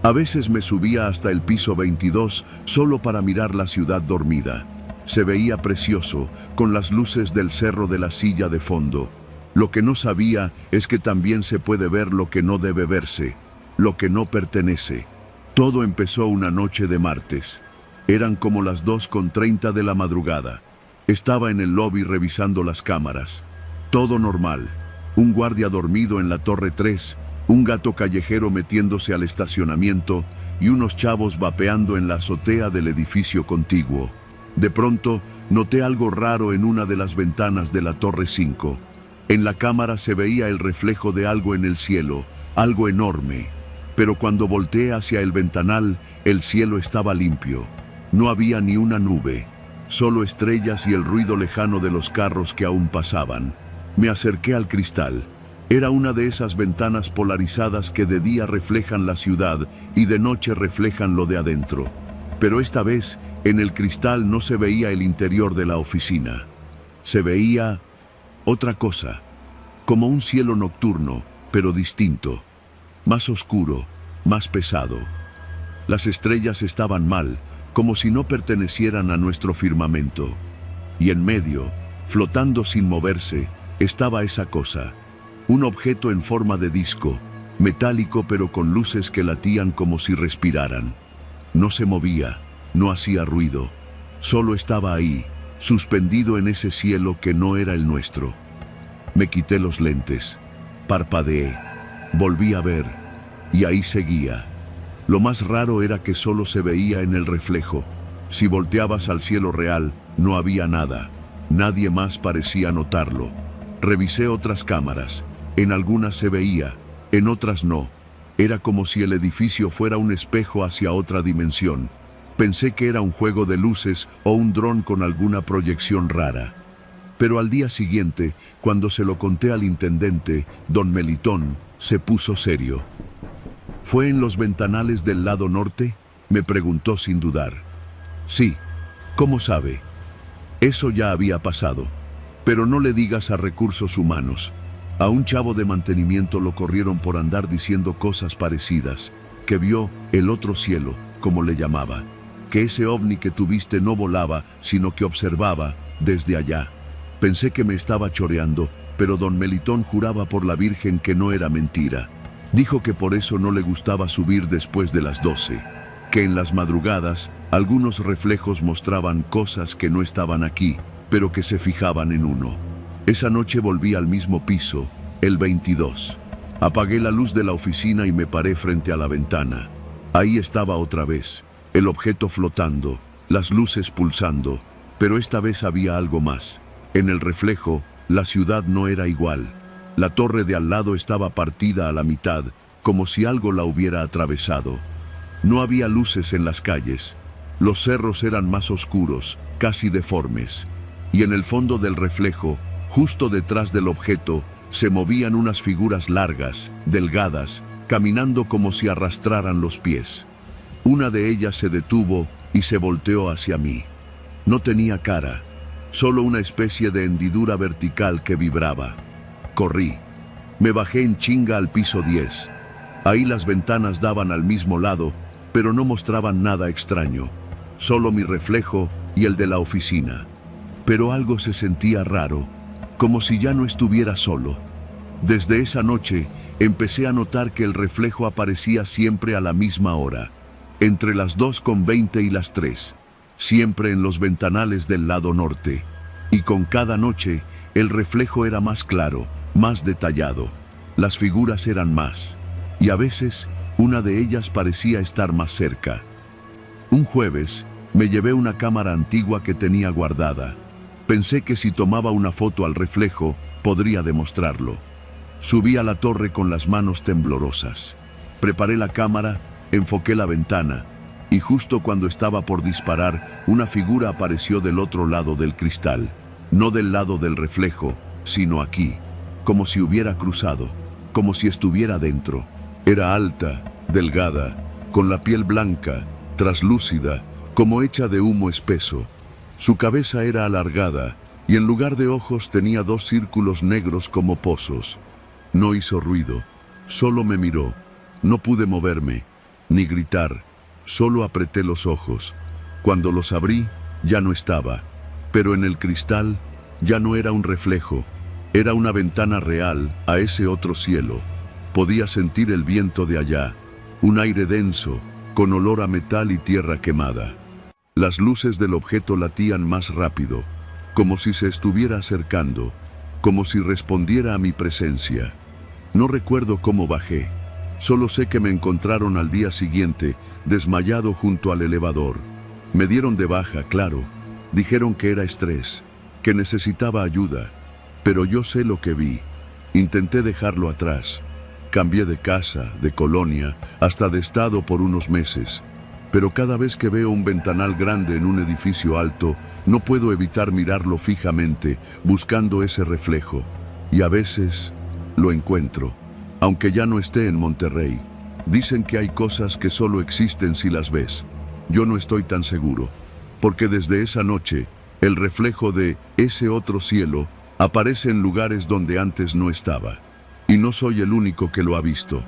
Speaker 1: A veces me subía hasta el piso 22 solo para mirar la ciudad dormida. Se veía precioso, con las luces del Cerro de la Silla de fondo. Lo que no sabía es que también se puede ver lo que no debe verse, lo que no pertenece. Todo empezó una noche de martes. Eran como las 2:30 de la madrugada. Estaba en el lobby revisando las cámaras. Todo normal. Un guardia dormido en la Torre 3, un gato callejero metiéndose al estacionamiento y unos chavos vapeando en la azotea del edificio contiguo. De pronto, noté algo raro en una de las ventanas de la Torre 5. En la cámara se veía el reflejo de algo en el cielo, algo enorme. Pero cuando volteé hacia el ventanal, el cielo estaba limpio. No había ni una nube, solo estrellas y el ruido lejano de los carros que aún pasaban. Me acerqué al cristal. Era una de esas ventanas polarizadas que de día reflejan la ciudad y de noche reflejan lo de adentro. Pero esta vez, en el cristal no se veía el interior de la oficina. Se veía otra cosa, como un cielo nocturno, pero distinto. Más oscuro, más pesado. Las estrellas estaban mal, como si no pertenecieran a nuestro firmamento. Y en medio, flotando sin moverse, estaba esa cosa. Un objeto en forma de disco, metálico pero con luces que latían como si respiraran. No se movía, no hacía ruido. Solo estaba ahí, suspendido en ese cielo que no era el nuestro. Me quité los lentes, parpadeé, volví a ver, y ahí seguía. Lo más raro era que solo se veía en el reflejo. Si volteabas al cielo real, no había nada. Nadie más parecía notarlo. Revisé otras cámaras. En algunas se veía, en otras no. Era como si el edificio fuera un espejo hacia otra dimensión. Pensé que era un juego de luces o un dron con alguna proyección rara. Pero al día siguiente, cuando se lo conté al intendente, don Melitón, se puso serio. ¿Fue en los ventanales del lado norte?, me preguntó sin dudar. Sí, ¿cómo sabe? Eso ya había pasado. Pero no le digas a Recursos Humanos. A un chavo de mantenimiento lo corrieron por andar diciendo cosas parecidas, que vio el otro cielo, como le llamaba, que ese ovni que tuviste no volaba, sino que observaba desde allá. Pensé que me estaba choreando, pero don Melitón juraba por la Virgen que no era mentira. Dijo que por eso no le gustaba subir después de las 12, que en las madrugadas algunos reflejos mostraban cosas que no estaban aquí, pero que se fijaban en uno. Esa noche volví al mismo piso, el 22. Apagué la luz de la oficina y me paré frente a la ventana. Ahí estaba otra vez, el objeto flotando, las luces pulsando, pero esta vez había algo más. En el reflejo, la ciudad no era igual. La torre de al lado estaba partida a la mitad, como si algo la hubiera atravesado. No había luces en las calles. Los cerros eran más oscuros, casi deformes. Y en el fondo del reflejo, justo detrás del objeto, se movían unas figuras largas, delgadas, caminando como si arrastraran los pies. Una de ellas se detuvo y se volteó hacia mí. No tenía cara, solo una especie de hendidura vertical que vibraba. Corrí. Me bajé en chinga al piso 10. Ahí las ventanas daban al mismo lado, pero no mostraban nada extraño. Solo mi reflejo y el de la oficina. Pero algo se sentía raro, como si ya no estuviera solo. Desde esa noche empecé a notar que el reflejo aparecía siempre a la misma hora, entre las 2:20 y las 3, siempre en los ventanales del lado norte. Y con cada noche el reflejo era más claro, más detallado. Las figuras eran más, y a veces una de ellas parecía estar más cerca. Un jueves me llevé una cámara antigua que tenía guardada. Pensé que si tomaba una foto al reflejo, podría demostrarlo. Subí a la torre con las manos temblorosas. Preparé la cámara, enfoqué la ventana, y justo cuando estaba por disparar, una figura apareció del otro lado del cristal. No del lado del reflejo, sino aquí, como si hubiera cruzado, como si estuviera dentro. Era alta, delgada, con la piel blanca, traslúcida, como hecha de humo espeso. Su cabeza era alargada y en lugar de ojos tenía 2 círculos negros como pozos. No hizo ruido, solo me miró. No pude moverme, ni gritar, solo apreté los ojos. Cuando los abrí, ya no estaba, pero en el cristal ya no era un reflejo, era una ventana real a ese otro cielo. Podía sentir el viento de allá, un aire denso, con olor a metal y tierra quemada. Las luces del objeto latían más rápido, como si se estuviera acercando, como si respondiera a mi presencia. No recuerdo cómo bajé, solo sé que me encontraron al día siguiente, desmayado junto al elevador. Me dieron de baja, claro, dijeron que era estrés, que necesitaba ayuda, pero yo sé lo que vi. Intenté dejarlo atrás. Cambié de casa, de colonia, hasta de estado por unos meses. Pero cada vez que veo un ventanal grande en un edificio alto, no puedo evitar mirarlo fijamente, buscando ese reflejo. Y a veces lo encuentro, aunque ya no esté en Monterrey. Dicen que hay cosas que solo existen si las ves. Yo no estoy tan seguro, porque desde esa noche, el reflejo de ese otro cielo aparece en lugares donde antes no estaba. Y no soy el único que lo ha visto.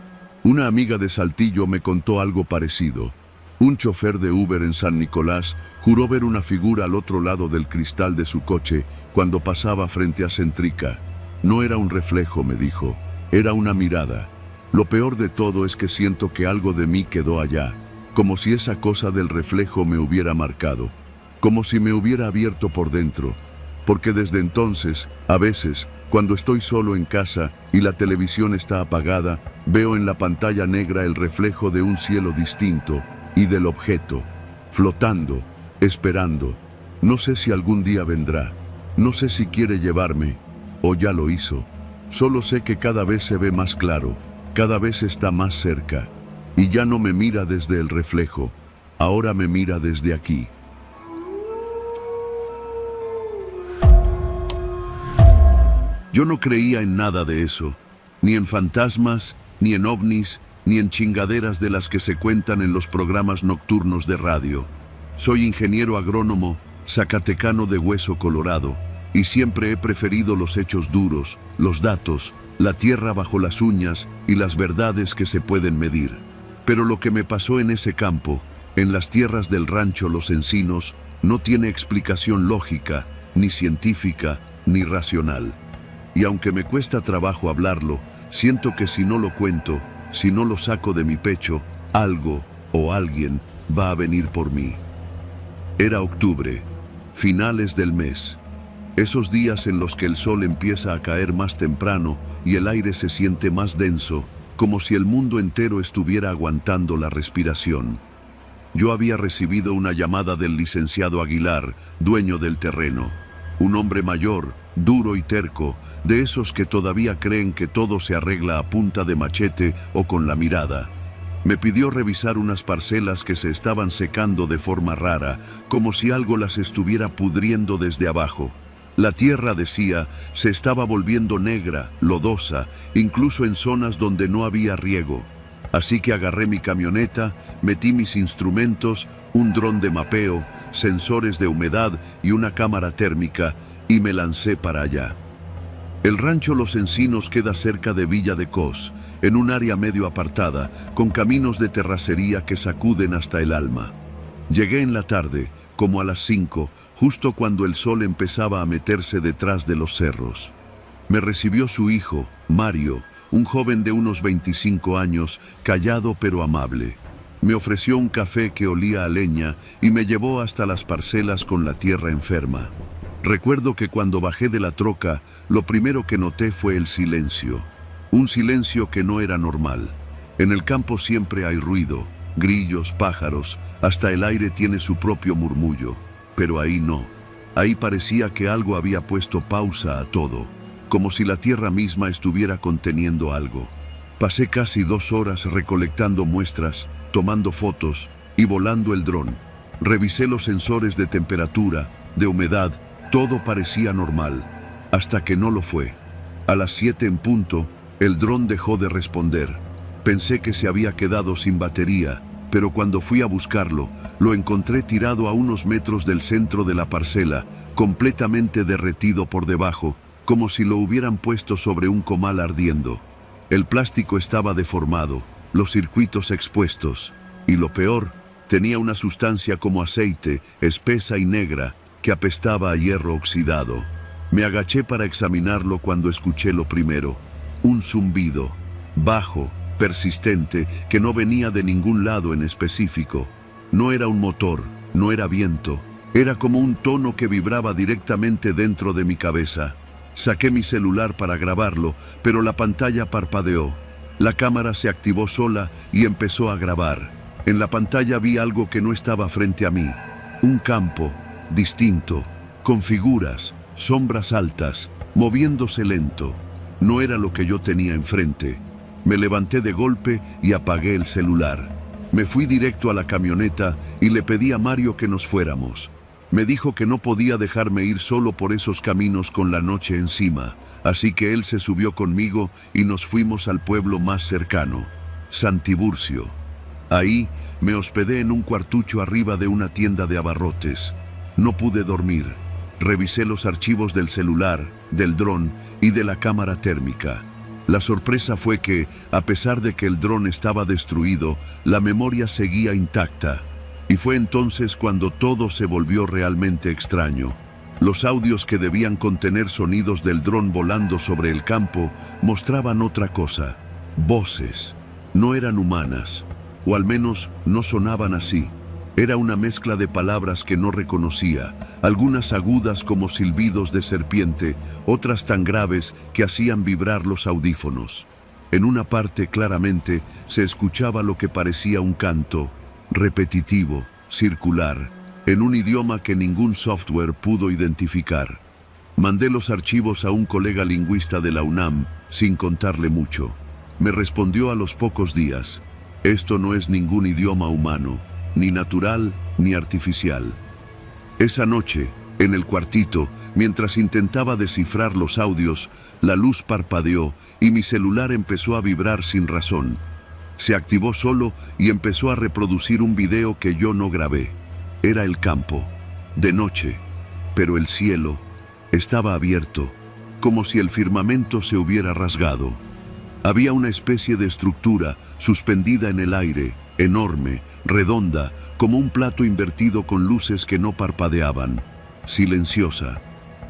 Speaker 1: Una amiga de Saltillo me contó algo parecido. Un chofer de Uber en San Nicolás juró ver una figura al otro lado del cristal de su coche cuando pasaba frente a Centrica. No era un reflejo, me dijo, era una mirada. Lo peor de todo es que siento que algo de mí quedó allá, como si esa cosa del reflejo me hubiera marcado, como si me hubiera abierto por dentro, porque desde entonces, a veces, cuando estoy solo en casa y la televisión está apagada, veo en la pantalla negra el reflejo de un cielo distinto y del objeto, flotando, esperando. No sé si algún día vendrá, no sé si quiere llevarme, o ya lo hizo. Solo sé que cada vez se ve más claro, cada vez está más cerca, y ya no me mira desde el reflejo, ahora me mira desde aquí. Yo no creía en nada de eso, ni en fantasmas, ni en ovnis, ni en chingaderas de las que se cuentan en los programas nocturnos de radio. Soy ingeniero agrónomo, zacatecano de hueso colorado, y siempre he preferido los hechos duros, los datos, la tierra bajo las uñas y las verdades que se pueden medir. Pero lo que me pasó en ese campo, en las tierras del rancho Los Encinos, no tiene explicación lógica, ni científica, ni racional. Y aunque me cuesta trabajo hablarlo, siento que si no lo cuento, si no lo saco de mi pecho, algo o alguien va a venir por mí. Era octubre, finales del mes. Esos días en los que el sol empieza a caer más temprano y el aire se siente más denso, como si el mundo entero estuviera aguantando la respiración. Yo había recibido una llamada del licenciado Aguilar, dueño del terreno. Un hombre mayor, duro y terco, de esos que todavía creen que todo se arregla a punta de machete o con la mirada. Me pidió revisar unas parcelas que se estaban secando de forma rara, como si algo las estuviera pudriendo desde abajo. La tierra, decía, se estaba volviendo negra, lodosa, incluso en zonas donde no había riego. Así que agarré mi camioneta, metí mis instrumentos, un dron de mapeo, sensores de humedad y una cámara térmica, y me lancé para allá. El rancho Los Encinos queda cerca de Villa de Cos, en un área medio apartada, con caminos de terracería que sacuden hasta el alma. Llegué en la tarde, como a las 5, justo cuando el sol empezaba a meterse detrás de los cerros. Me recibió su hijo, Mario, un joven de unos 25 años, callado pero amable. Me ofreció un café que olía a leña y me llevó hasta las parcelas con la tierra enferma. Recuerdo que cuando bajé de la troca, lo primero que noté fue el silencio. Un silencio que no era normal. En el campo siempre hay ruido, grillos, pájaros, hasta el aire tiene su propio murmullo. Pero ahí no. Ahí parecía que algo había puesto pausa a todo, como si la tierra misma estuviera conteniendo algo. Pasé casi 2 horas recolectando muestras, tomando fotos y volando el dron. Revisé los sensores de temperatura, de humedad, todo parecía normal, hasta que no lo fue. A las 7 en punto, el dron dejó de responder. Pensé que se había quedado sin batería, pero cuando fui a buscarlo, lo encontré tirado a unos metros del centro de la parcela, completamente derretido por debajo, como si lo hubieran puesto sobre un comal ardiendo. El plástico estaba deformado, los circuitos expuestos, y lo peor, tenía una sustancia como aceite, espesa y negra, que apestaba a hierro oxidado. Me agaché para examinarlo cuando escuché lo primero, un zumbido, bajo, persistente, que no venía de ningún lado en específico. No era un motor, no era viento, era como un tono que vibraba directamente dentro de mi cabeza. Saqué mi celular para grabarlo, pero la pantalla parpadeó. La cámara se activó sola y empezó a grabar. En la pantalla vi algo que no estaba frente a mí. Un campo, distinto, con figuras, sombras altas, moviéndose lento. No era lo que yo tenía enfrente. Me levanté de golpe y apagué el celular. Me fui directo a la camioneta y le pedí a Mario que nos fuéramos. Me dijo que no podía dejarme ir solo por esos caminos con la noche encima, así que él se subió conmigo y nos fuimos al pueblo más cercano, San Tiburcio. Ahí me hospedé en un cuartucho arriba de una tienda de abarrotes. No pude dormir. Revisé los archivos del celular, del dron y de la cámara térmica. La sorpresa fue que, a pesar de que el dron estaba destruido, la memoria seguía intacta. Y fue entonces cuando todo se volvió realmente extraño. Los audios que debían contener sonidos del dron volando sobre el campo mostraban otra cosa. Voces. No eran humanas, o al menos no sonaban así. Era una mezcla de palabras que no reconocía, algunas agudas como silbidos de serpiente, otras tan graves que hacían vibrar los audífonos. En una parte claramente se escuchaba lo que parecía un canto, repetitivo, circular, en un idioma que ningún software pudo identificar. Mandé los archivos a un colega lingüista de la UNAM, sin contarle mucho. Me respondió a los pocos días: esto no es ningún idioma humano, ni natural ni artificial. Esa noche, en el cuartito, mientras intentaba descifrar los audios, la luz parpadeó y mi celular empezó a vibrar sin razón. Se activó solo y empezó a reproducir un video que yo no grabé. Era el campo, de noche, pero el cielo Estaba abierto, como si el firmamento se hubiera rasgado. Había una especie de estructura suspendida en el aire, enorme, redonda, como un plato invertido con luces que no parpadeaban, silenciosa.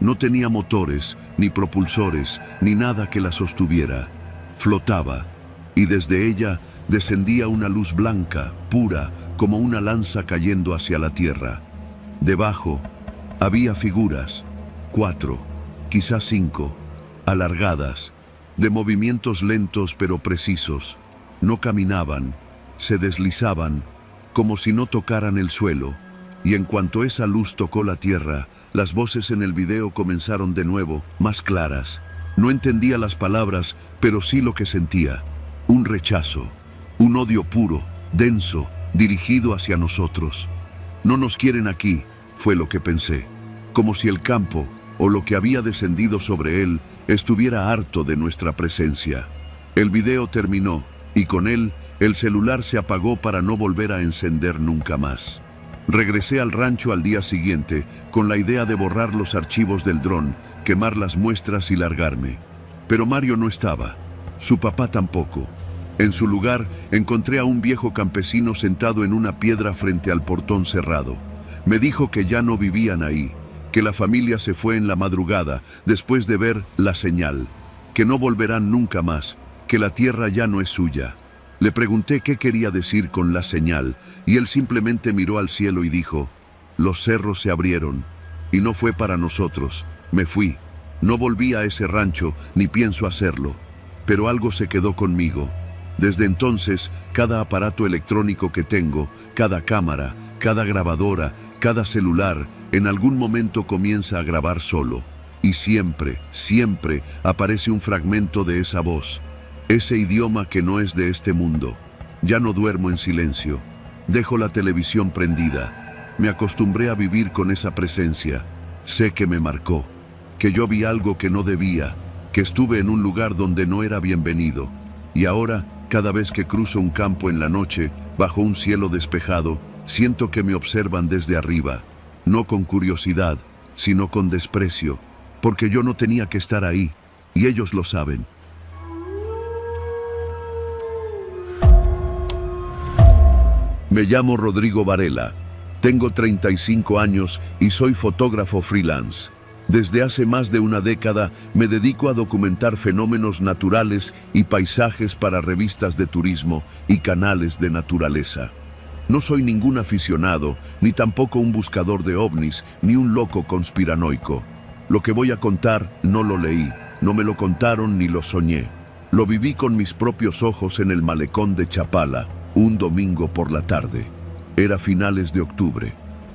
Speaker 1: No tenía motores, ni propulsores, ni nada que la sostuviera. Flotaba, y desde ella descendía una luz blanca, pura, como una lanza cayendo hacia la tierra. Debajo había figuras, 4, quizás 5, alargadas, de movimientos lentos pero precisos. No caminaban, se deslizaban, como si no tocaran el suelo, y en cuanto esa luz tocó la tierra, las voces en el video comenzaron de nuevo, más claras. No entendía las palabras, pero sí lo que sentía. Un rechazo, un odio puro, denso, dirigido hacia nosotros. No nos quieren aquí, fue lo que pensé, como si el campo, o lo que había descendido sobre él, estuviera harto de nuestra presencia. El video terminó, y con él, el celular se apagó para no volver a encender nunca más. Regresé al rancho al día siguiente, con la idea de borrar los archivos del dron, quemar las muestras y largarme. Pero Mario no estaba, su papá tampoco. En su lugar, encontré a un viejo campesino sentado en una piedra frente al portón cerrado. Me dijo que ya no vivían ahí, que la familia se fue en la madrugada, después de ver la señal, que no volverán nunca más, que la tierra ya no es suya. Le pregunté qué quería decir con la señal, y él simplemente miró al cielo y dijo: los cerros se abrieron, y no fue para nosotros. Me fui. No volví a ese rancho, ni pienso hacerlo. Pero algo se quedó conmigo. Desde entonces, cada aparato electrónico que tengo, cada cámara, cada grabadora, cada celular, en algún momento comienza a grabar solo. Y siempre, siempre aparece un fragmento de esa voz. Ese idioma que no es de este mundo. Ya no duermo en silencio. Dejo la televisión prendida. Me acostumbré a vivir con esa presencia. Sé que me marcó, que yo vi algo que no debía, que estuve en un lugar donde no era bienvenido. Y ahora, cada vez que cruzo un campo en la noche, bajo un cielo despejado, siento que me observan desde arriba. No con curiosidad, sino con desprecio, porque yo no tenía que estar ahí, y ellos lo saben. Me llamo Rodrigo Varela, tengo 35 años y soy fotógrafo freelance. Desde hace más de una década me dedico a documentar fenómenos naturales y paisajes para revistas de turismo y canales de naturaleza. No soy ningún aficionado, ni tampoco un buscador de ovnis, ni un loco conspiranoico. Lo que voy a contar no lo leí, no me lo contaron ni lo soñé. Lo viví con mis propios ojos en el malecón de Chapala, un domingo por la tarde. Era finales de octubre.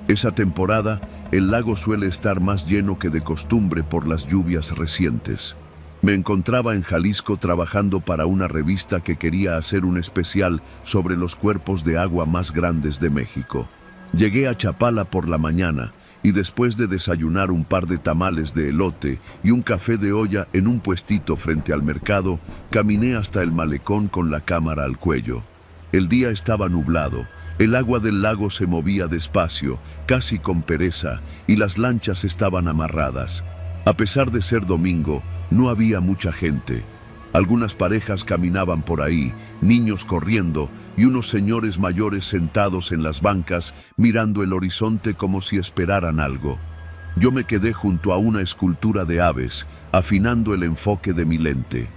Speaker 1: Esa temporada, el lago suele estar más lleno que de costumbre por las lluvias recientes. Me encontraba en Jalisco trabajando para una revista que quería hacer un especial sobre los cuerpos de agua más grandes de México. Llegué a Chapala por la mañana y después de desayunar un par de tamales de elote y un café de olla en un puestito frente al mercado, caminé hasta el malecón con la cámara al cuello. El día estaba nublado. El agua del lago se movía despacio, casi con pereza, y las lanchas estaban amarradas. A pesar de ser domingo, no había mucha gente. Algunas parejas caminaban por ahí, niños corriendo y unos señores mayores sentados en las bancas mirando el horizonte como si esperaran algo. Yo me quedé junto a una escultura de aves, afinando el enfoque de mi lente.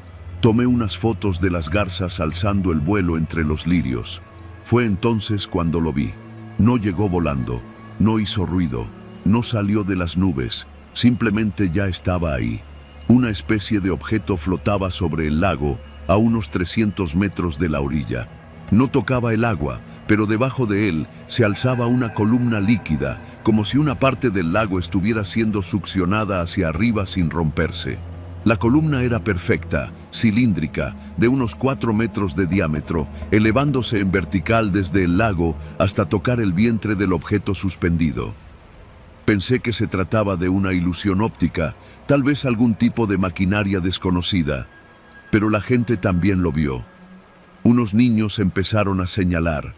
Speaker 1: Tomé unas fotos de las garzas alzando el vuelo entre los lirios. Fue entonces cuando lo vi. No llegó volando, no hizo ruido, no salió de las nubes, simplemente ya estaba ahí. Una especie de objeto flotaba sobre el lago a unos 300 metros de la orilla. No tocaba el agua, pero debajo de él se alzaba una columna líquida, como si una parte del lago estuviera siendo succionada hacia arriba sin romperse. La columna era perfecta, cilíndrica, de unos 4 metros de diámetro, elevándose en vertical desde el lago hasta tocar el vientre del objeto suspendido. Pensé que se trataba de una ilusión óptica, tal vez algún tipo de maquinaria desconocida, pero la gente también lo vio. Unos niños empezaron a señalar.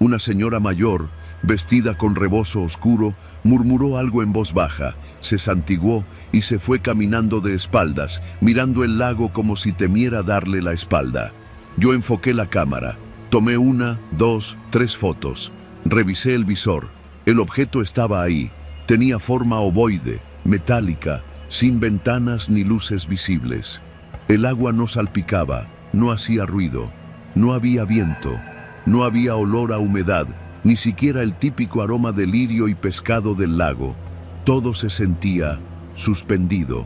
Speaker 1: Una señora mayor, vestida con rebozo oscuro, murmuró algo en voz baja, se santiguó y se fue caminando de espaldas, mirando el lago como si temiera darle la espalda. Yo enfoqué la cámara, tomé 1, 2, 3 fotos, revisé el visor. El objeto estaba ahí, tenía forma ovoide, metálica, sin ventanas ni luces visibles. El agua no salpicaba, no hacía ruido, no había viento, no había olor a humedad, ni siquiera el típico aroma de lirio y pescado del lago. Todo se sentía suspendido,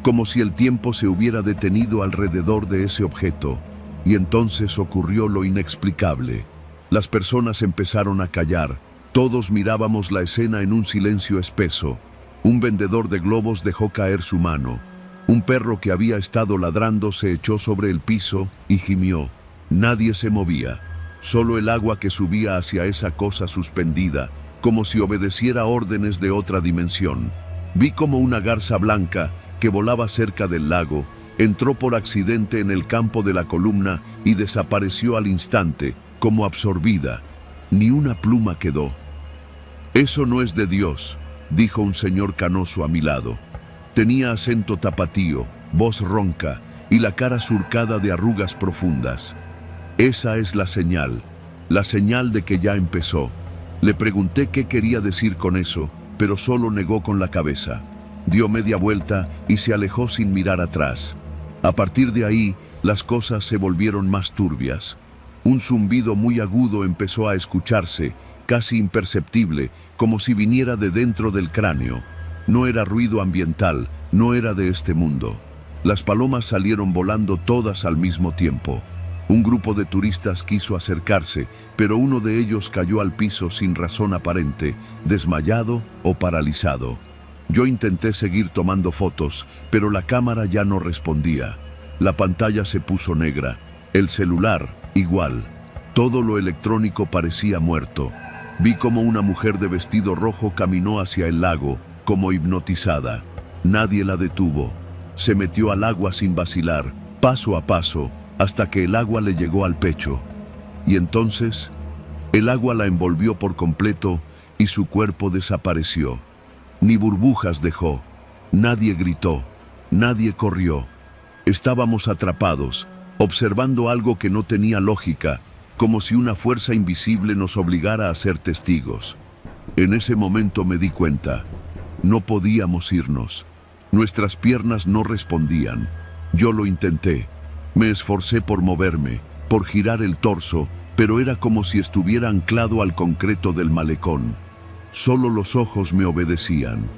Speaker 1: como si el tiempo se hubiera detenido alrededor de ese objeto. Y entonces ocurrió lo inexplicable. Las personas empezaron a callar, todos mirábamos la escena en un silencio espeso. Un vendedor de globos dejó caer su mano. Un perro que había estado ladrando se echó sobre el piso y gimió. Nadie se movía. Solo el agua que subía hacia esa cosa suspendida, como si obedeciera órdenes de otra dimensión. Vi como una garza blanca, que volaba cerca del lago, entró por accidente en el campo de la columna y desapareció al instante, como absorbida. Ni una pluma quedó. «Eso no es de Dios», dijo un señor canoso a mi lado. Tenía acento tapatío, voz ronca y la cara surcada de arrugas profundas. «Esa es la señal de que ya empezó». Le pregunté qué quería decir con eso, pero solo negó con la cabeza. Dio media vuelta y se alejó sin mirar atrás. A partir de ahí, las cosas se volvieron más turbias. Un zumbido muy agudo empezó a escucharse, casi imperceptible, como si viniera de dentro del cráneo. No era ruido ambiental, no era de este mundo. Las palomas salieron volando todas al mismo tiempo. Un grupo de turistas quiso acercarse, pero uno de ellos cayó al piso sin razón aparente, desmayado o paralizado. Yo intenté seguir tomando fotos, pero la cámara ya no respondía. La pantalla se puso negra, el celular igual. Todo lo electrónico parecía muerto. Vi como una mujer de vestido rojo caminó hacia el lago, como hipnotizada. Nadie la detuvo. Se metió al agua sin vacilar, paso a paso, hasta que el agua le llegó al pecho. Y entonces, el agua la envolvió por completo y su cuerpo desapareció. Ni burbujas dejó. Nadie gritó. Nadie corrió. Estábamos atrapados, observando algo que no tenía lógica, como si una fuerza invisible nos obligara a ser testigos. En ese momento me di cuenta. No podíamos irnos. Nuestras piernas no respondían. Yo lo intenté. Me esforcé por moverme, por girar el torso, pero era como si estuviera anclado al concreto del malecón. Solo los ojos me obedecían.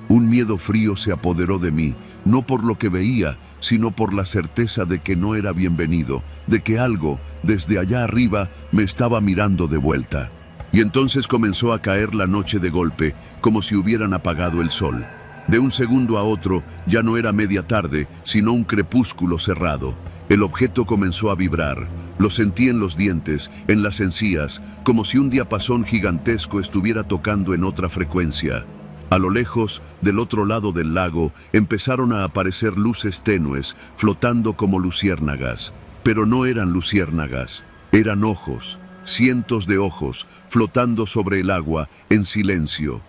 Speaker 1: Un miedo frío se apoderó de mí, no por lo que veía, sino por la certeza de que no era bienvenido, de que algo, desde allá arriba, me estaba mirando de vuelta. Y entonces comenzó a caer la noche de golpe, como si hubieran apagado el sol. De un segundo a otro, ya no era media tarde, sino un crepúsculo cerrado. El objeto comenzó a vibrar. Lo sentí en los dientes, en las encías, como si un diapasón gigantesco estuviera tocando en otra frecuencia. A lo lejos, del otro lado del lago, empezaron a aparecer luces tenues, flotando como luciérnagas. Pero no eran luciérnagas, eran ojos, cientos de ojos, flotando sobre el agua, en silencio.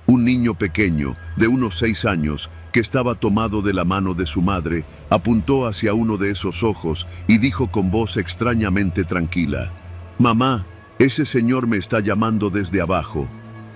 Speaker 1: Un niño pequeño, de unos 6 años, que estaba tomado de la mano de su madre, apuntó hacia uno de esos ojos y dijo con voz extrañamente tranquila: «Mamá, ese señor me está llamando desde abajo».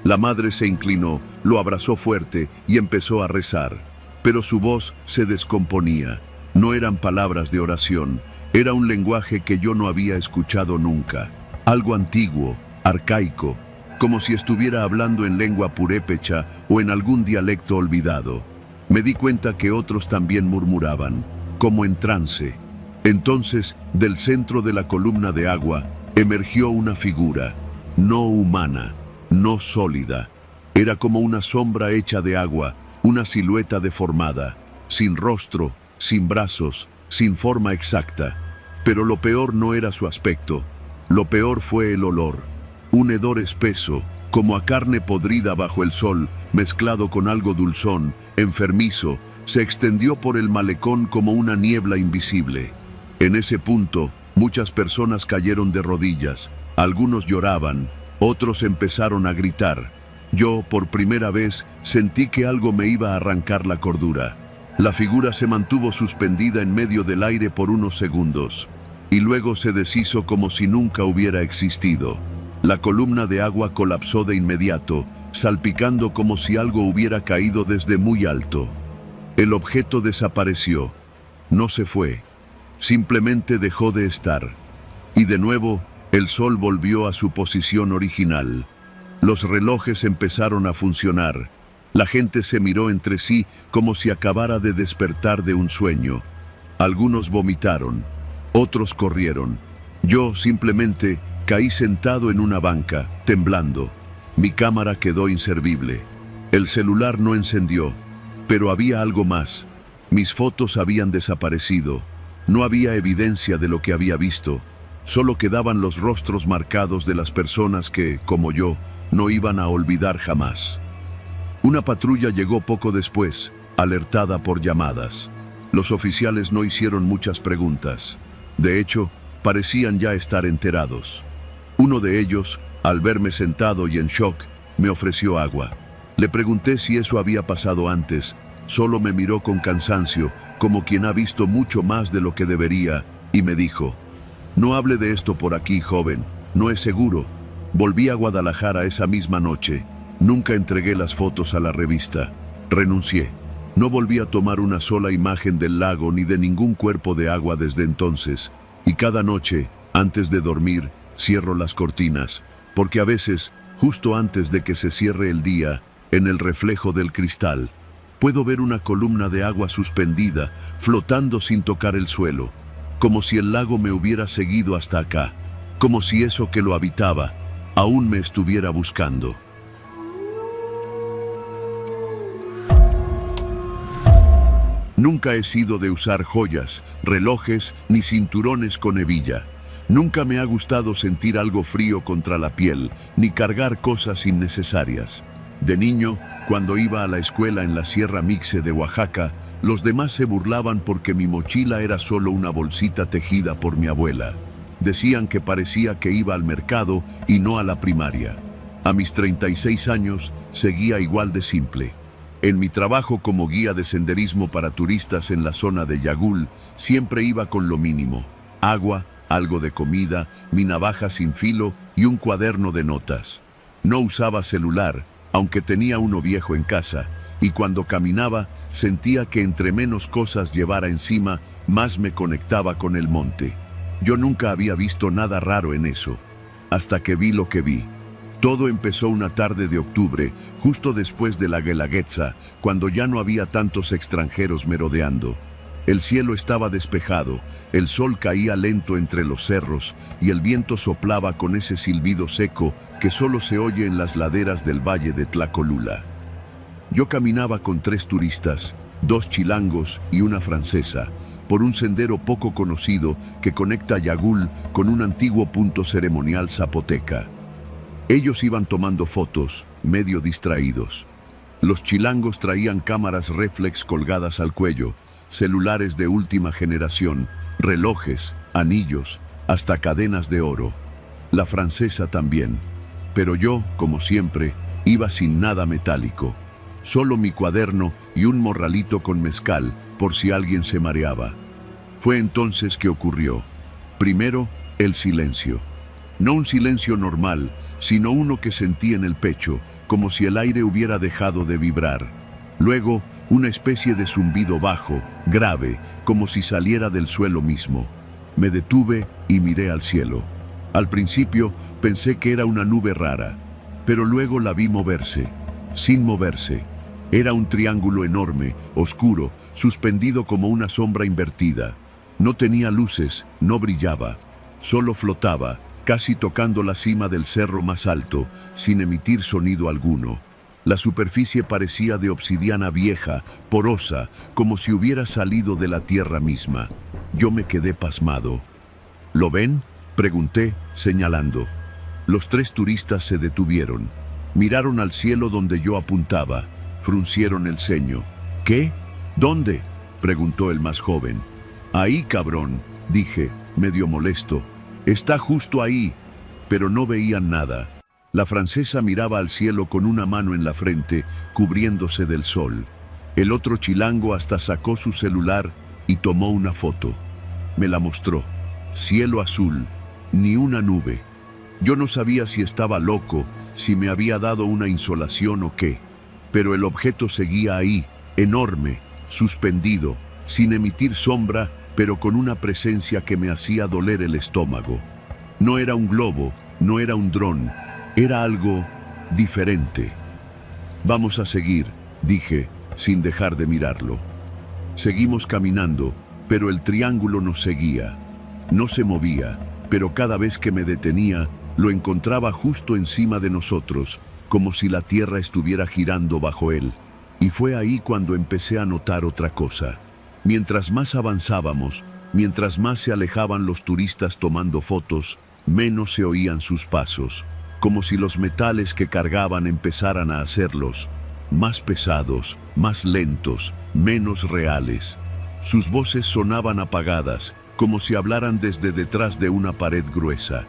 Speaker 1: La madre se inclinó, lo abrazó fuerte y empezó a rezar. Pero su voz se descomponía. No eran palabras de oración, era un lenguaje que yo no había escuchado nunca. Algo antiguo, arcaico, como si estuviera hablando en lengua purépecha o en algún dialecto olvidado. Me di cuenta que otros también murmuraban, como en trance. Entonces, del centro de la columna de agua, emergió una figura, no humana, no sólida. Era como una sombra hecha de agua, una silueta deformada, sin rostro, sin brazos, sin forma exacta. Pero lo peor no era su aspecto, lo peor fue el olor. Un hedor espeso, como a carne podrida bajo el sol, mezclado con algo dulzón, enfermizo, se extendió por el malecón como una niebla invisible. En ese punto, muchas personas cayeron de rodillas. Algunos lloraban, Otros empezaron a gritar. Yo, por primera vez, sentí que algo me iba a arrancar la cordura. La figura se mantuvo suspendida en medio del aire por unos segundos, y luego se deshizo como si nunca hubiera existido. La columna de agua colapsó de inmediato, salpicando como si algo hubiera caído desde muy alto. El objeto desapareció. No se fue. Simplemente dejó de estar. Y de nuevo, el sol volvió a su posición original. Los relojes empezaron a funcionar. La gente se miró entre sí como si acabara de despertar de un sueño. Algunos vomitaron, otros corrieron. Yo simplemente caí sentado en una banca, temblando. Mi cámara quedó inservible. El celular no encendió, pero había algo más. Mis fotos habían desaparecido. No había evidencia de lo que había visto. Solo quedaban los rostros marcados de las personas que, como yo, no iban a olvidar jamás. Una patrulla llegó poco después, alertada por llamadas. Los oficiales no hicieron muchas preguntas. De hecho, parecían ya estar enterados. Uno de ellos, al verme sentado y en shock, me ofreció agua. Le pregunté si eso había pasado antes. Solo me miró con cansancio, como quien ha visto mucho más de lo que debería, y me dijo: «No hable de esto por aquí, joven. No es seguro». Volví a Guadalajara esa misma noche. Nunca entregué las fotos a la revista. Renuncié. No volví a tomar una sola imagen del lago ni de ningún cuerpo de agua desde entonces. Y cada noche, antes de dormir, cierro las cortinas, porque a veces, justo antes de que se cierre el día, en el reflejo del cristal, puedo ver una columna de agua suspendida, flotando sin tocar el suelo, como si el lago me hubiera seguido hasta acá, como si eso que lo habitaba aún me estuviera buscando. Nunca he sido de usar joyas, relojes ni cinturones con hebilla. Nunca me ha gustado sentir algo frío contra la piel, ni cargar cosas innecesarias. De niño, cuando iba a la escuela en la Sierra Mixe de Oaxaca, los demás se burlaban porque mi mochila era solo una bolsita tejida por mi abuela. Decían que parecía que iba al mercado y no a la primaria. A mis 36 años, seguía igual de simple. En mi trabajo como guía de senderismo para turistas en la zona de Yagul, siempre iba con lo mínimo: agua, algo de comida, mi navaja sin filo y un cuaderno de notas. No usaba celular, aunque tenía uno viejo en casa, y cuando caminaba sentía que entre menos cosas llevara encima, más me conectaba con el monte. Yo nunca había visto nada raro en eso, hasta que vi lo que vi. Todo empezó una tarde de octubre, justo después de la Guelaguetza, cuando ya no había tantos extranjeros merodeando. El cielo estaba despejado, el sol caía lento entre los cerros y el viento soplaba con ese silbido seco que solo se oye en las laderas del valle de Tlacolula. Yo caminaba con 3 turistas, 2 chilangos y una francesa, por un sendero poco conocido que conecta Yagul con un antiguo punto ceremonial zapoteca. Ellos iban tomando fotos, medio distraídos. Los chilangos traían cámaras réflex colgadas al cuello, celulares de última generación, relojes, anillos, hasta cadenas de oro. La francesa también. Pero yo, como siempre, iba sin nada metálico. Solo mi cuaderno y un morralito con mezcal, por si alguien se mareaba. Fue entonces que ocurrió. Primero, el silencio. No un silencio normal, sino uno que sentí en el pecho, como si el aire hubiera dejado de vibrar. Luego, una especie de zumbido bajo, grave, como si saliera del suelo mismo. Me detuve y miré al cielo. Al principio pensé que era una nube rara, pero luego la vi moverse, sin moverse. Era un triángulo enorme, oscuro, suspendido como una sombra invertida. No tenía luces, no brillaba, solo flotaba, casi tocando la cima del cerro más alto, sin emitir sonido alguno. La superficie parecía de obsidiana vieja, porosa, como si hubiera salido de la tierra misma. Yo me quedé pasmado. ¿Lo ven?, pregunté, señalando. Los 3 turistas se detuvieron. Miraron al cielo donde yo apuntaba. Fruncieron el ceño. ¿Qué? ¿Dónde?, preguntó el más joven. Ahí, cabrón, dije, medio molesto. Está justo ahí. Pero no veían nada. La francesa miraba al cielo con una mano en la frente, cubriéndose del sol. El otro chilango hasta sacó su celular y tomó una foto. Me la mostró. Cielo azul, ni una nube. Yo no sabía si estaba loco, si me había dado una insolación o qué. Pero el objeto seguía ahí, enorme, suspendido, sin emitir sombra, pero con una presencia que me hacía doler el estómago. No era un globo, no era un dron, era algo diferente. Vamos a seguir, dije, sin dejar de mirarlo. Seguimos caminando, pero el triángulo nos seguía. No se movía, pero cada vez que me detenía, lo encontraba justo encima de nosotros, como si la tierra estuviera girando bajo él. Y fue ahí cuando empecé a notar otra cosa. Mientras más avanzábamos, mientras más se alejaban los turistas tomando fotos, menos se oían sus pasos, como si los metales que cargaban empezaran a hacerlos más pesados, más lentos, menos reales. Sus voces sonaban apagadas, como si hablaran desde detrás de una pared gruesa.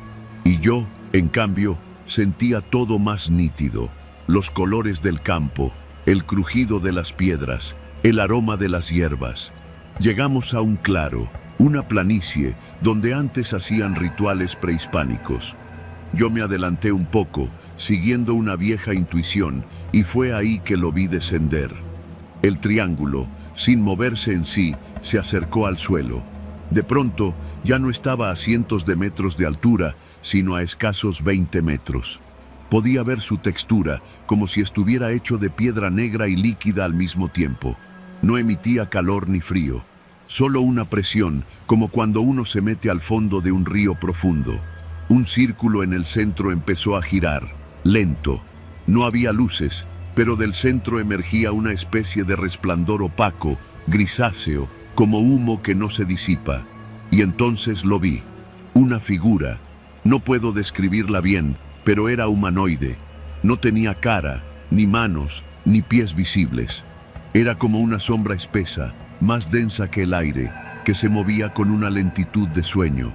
Speaker 1: Y yo, en cambio, sentía todo más nítido: los colores del campo, el crujido de las piedras, el aroma de las hierbas. Llegamos a un claro, una planicie donde antes hacían rituales prehispánicos. Yo me adelanté un poco, siguiendo una vieja intuición, y fue ahí que lo vi descender. El triángulo, sin moverse en sí, se acercó al suelo. De pronto, ya no estaba a cientos de metros de altura, sino a escasos 20 metros. Podía ver su textura, como si estuviera hecho de piedra negra y líquida al mismo tiempo. No emitía calor ni frío, solo una presión, como cuando uno se mete al fondo de un río profundo. Un círculo en el centro empezó a girar, lento. No había luces, pero del centro emergía una especie de resplandor opaco, grisáceo, como humo que no se disipa. Y entonces lo vi. Una figura. No puedo describirla bien, pero era humanoide. No tenía cara, ni manos, ni pies visibles. Era como una sombra espesa, más densa que el aire, que se movía con una lentitud de sueño.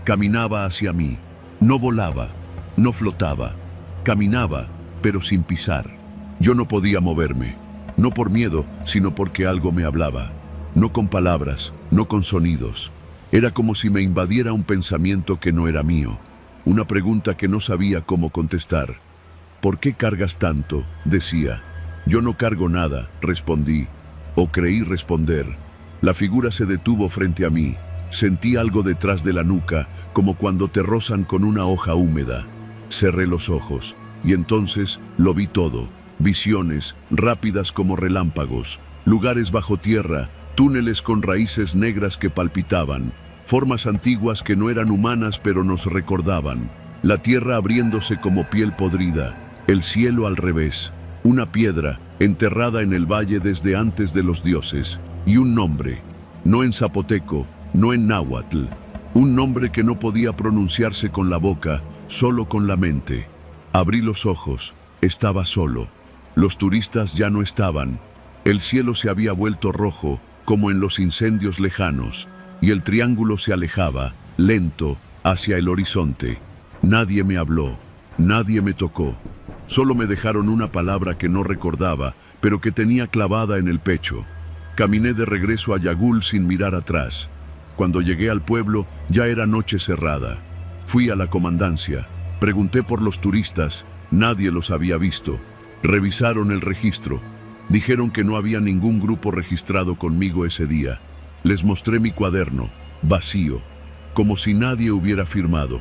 Speaker 1: Caminaba hacia mí. No volaba, no flotaba. Caminaba, pero sin pisar. Yo no podía moverme, no por miedo, sino porque algo me hablaba. No con palabras, no con sonidos. Era como si me invadiera un pensamiento que no era mío. Una pregunta que no sabía cómo contestar. ¿Por qué cargas tanto?, decía. Yo no cargo nada, respondí, o creí responder. La figura se detuvo frente a mí. Sentí algo detrás de la nuca, como cuando te rozan con una hoja húmeda. Cerré los ojos, y entonces lo vi todo. Visiones, rápidas como relámpagos, lugares bajo tierra, túneles con raíces negras que palpitaban, formas antiguas que no eran humanas pero nos recordaban, la tierra abriéndose como piel podrida, el cielo al revés, una piedra enterrada en el valle desde antes de los dioses, y un nombre, no en zapoteco, no en náhuatl, un nombre que no podía pronunciarse con la boca, solo con la mente. Abrí los ojos, estaba solo. Los turistas ya no estaban. El cielo se había vuelto rojo, como en los incendios lejanos, y el triángulo se alejaba, lento, hacia el horizonte. Nadie me habló, nadie me tocó. Solo me dejaron una palabra que no recordaba, pero que tenía clavada en el pecho. Caminé de regreso a Yagul sin mirar atrás. Cuando llegué al pueblo, ya era noche cerrada. Fui a la comandancia. Pregunté por los turistas. Nadie los había visto. Revisaron el registro. Dijeron que no había ningún grupo registrado conmigo ese día. Les mostré mi cuaderno, vacío, como si nadie hubiera firmado.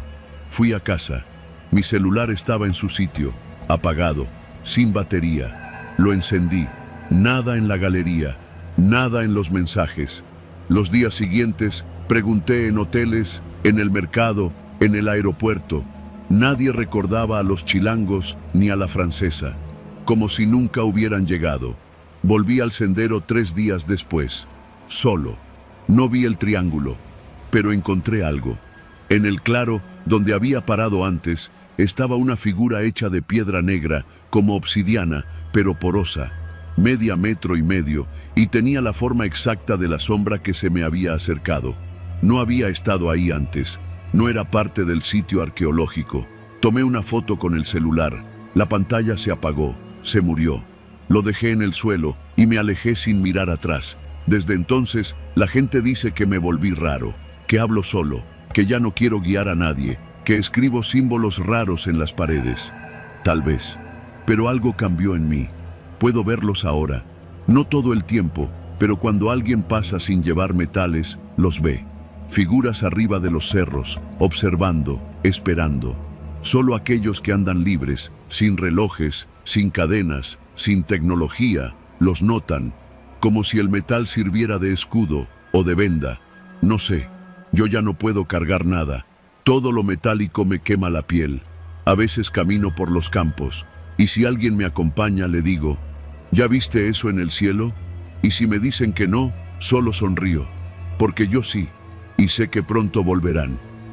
Speaker 1: Fui a casa. Mi celular estaba en su sitio, apagado, sin batería. Lo encendí. Nada en la galería, nada en los mensajes. Los días siguientes pregunté en hoteles, en el mercado, en el aeropuerto. Nadie recordaba a los chilangos ni a la francesa, como si nunca hubieran llegado. Volví al sendero 3 días después, solo. No vi el triángulo, pero encontré algo. En el claro, donde había parado antes, estaba una figura hecha de piedra negra, como obsidiana, pero porosa, 1/2 metro y medio, y tenía la forma exacta de la sombra que se me había acercado. No había estado ahí antes, no era parte del sitio arqueológico, Tomé una foto con el celular. La pantalla se apagó, se murió. Lo dejé en el suelo y me alejé sin mirar atrás. Desde entonces, la gente dice que me volví raro, que hablo solo, que ya no quiero guiar a nadie, que escribo símbolos raros en las paredes. Tal vez. Pero algo cambió en mí. Puedo verlos ahora. No todo el tiempo, pero cuando alguien pasa sin llevar metales, los ve. Figuras arriba de los cerros, observando, esperando. Solo aquellos que andan libres, sin relojes, sin cadenas, sin tecnología, los notan, como si el metal sirviera de escudo o de venda. No sé, yo ya no puedo cargar nada. Todo lo metálico me quema la piel. A veces camino por los campos, y si alguien me acompaña le digo, ¿ya viste eso en el cielo? Y si me dicen que no, solo sonrío, porque yo sí, y sé que pronto volverán.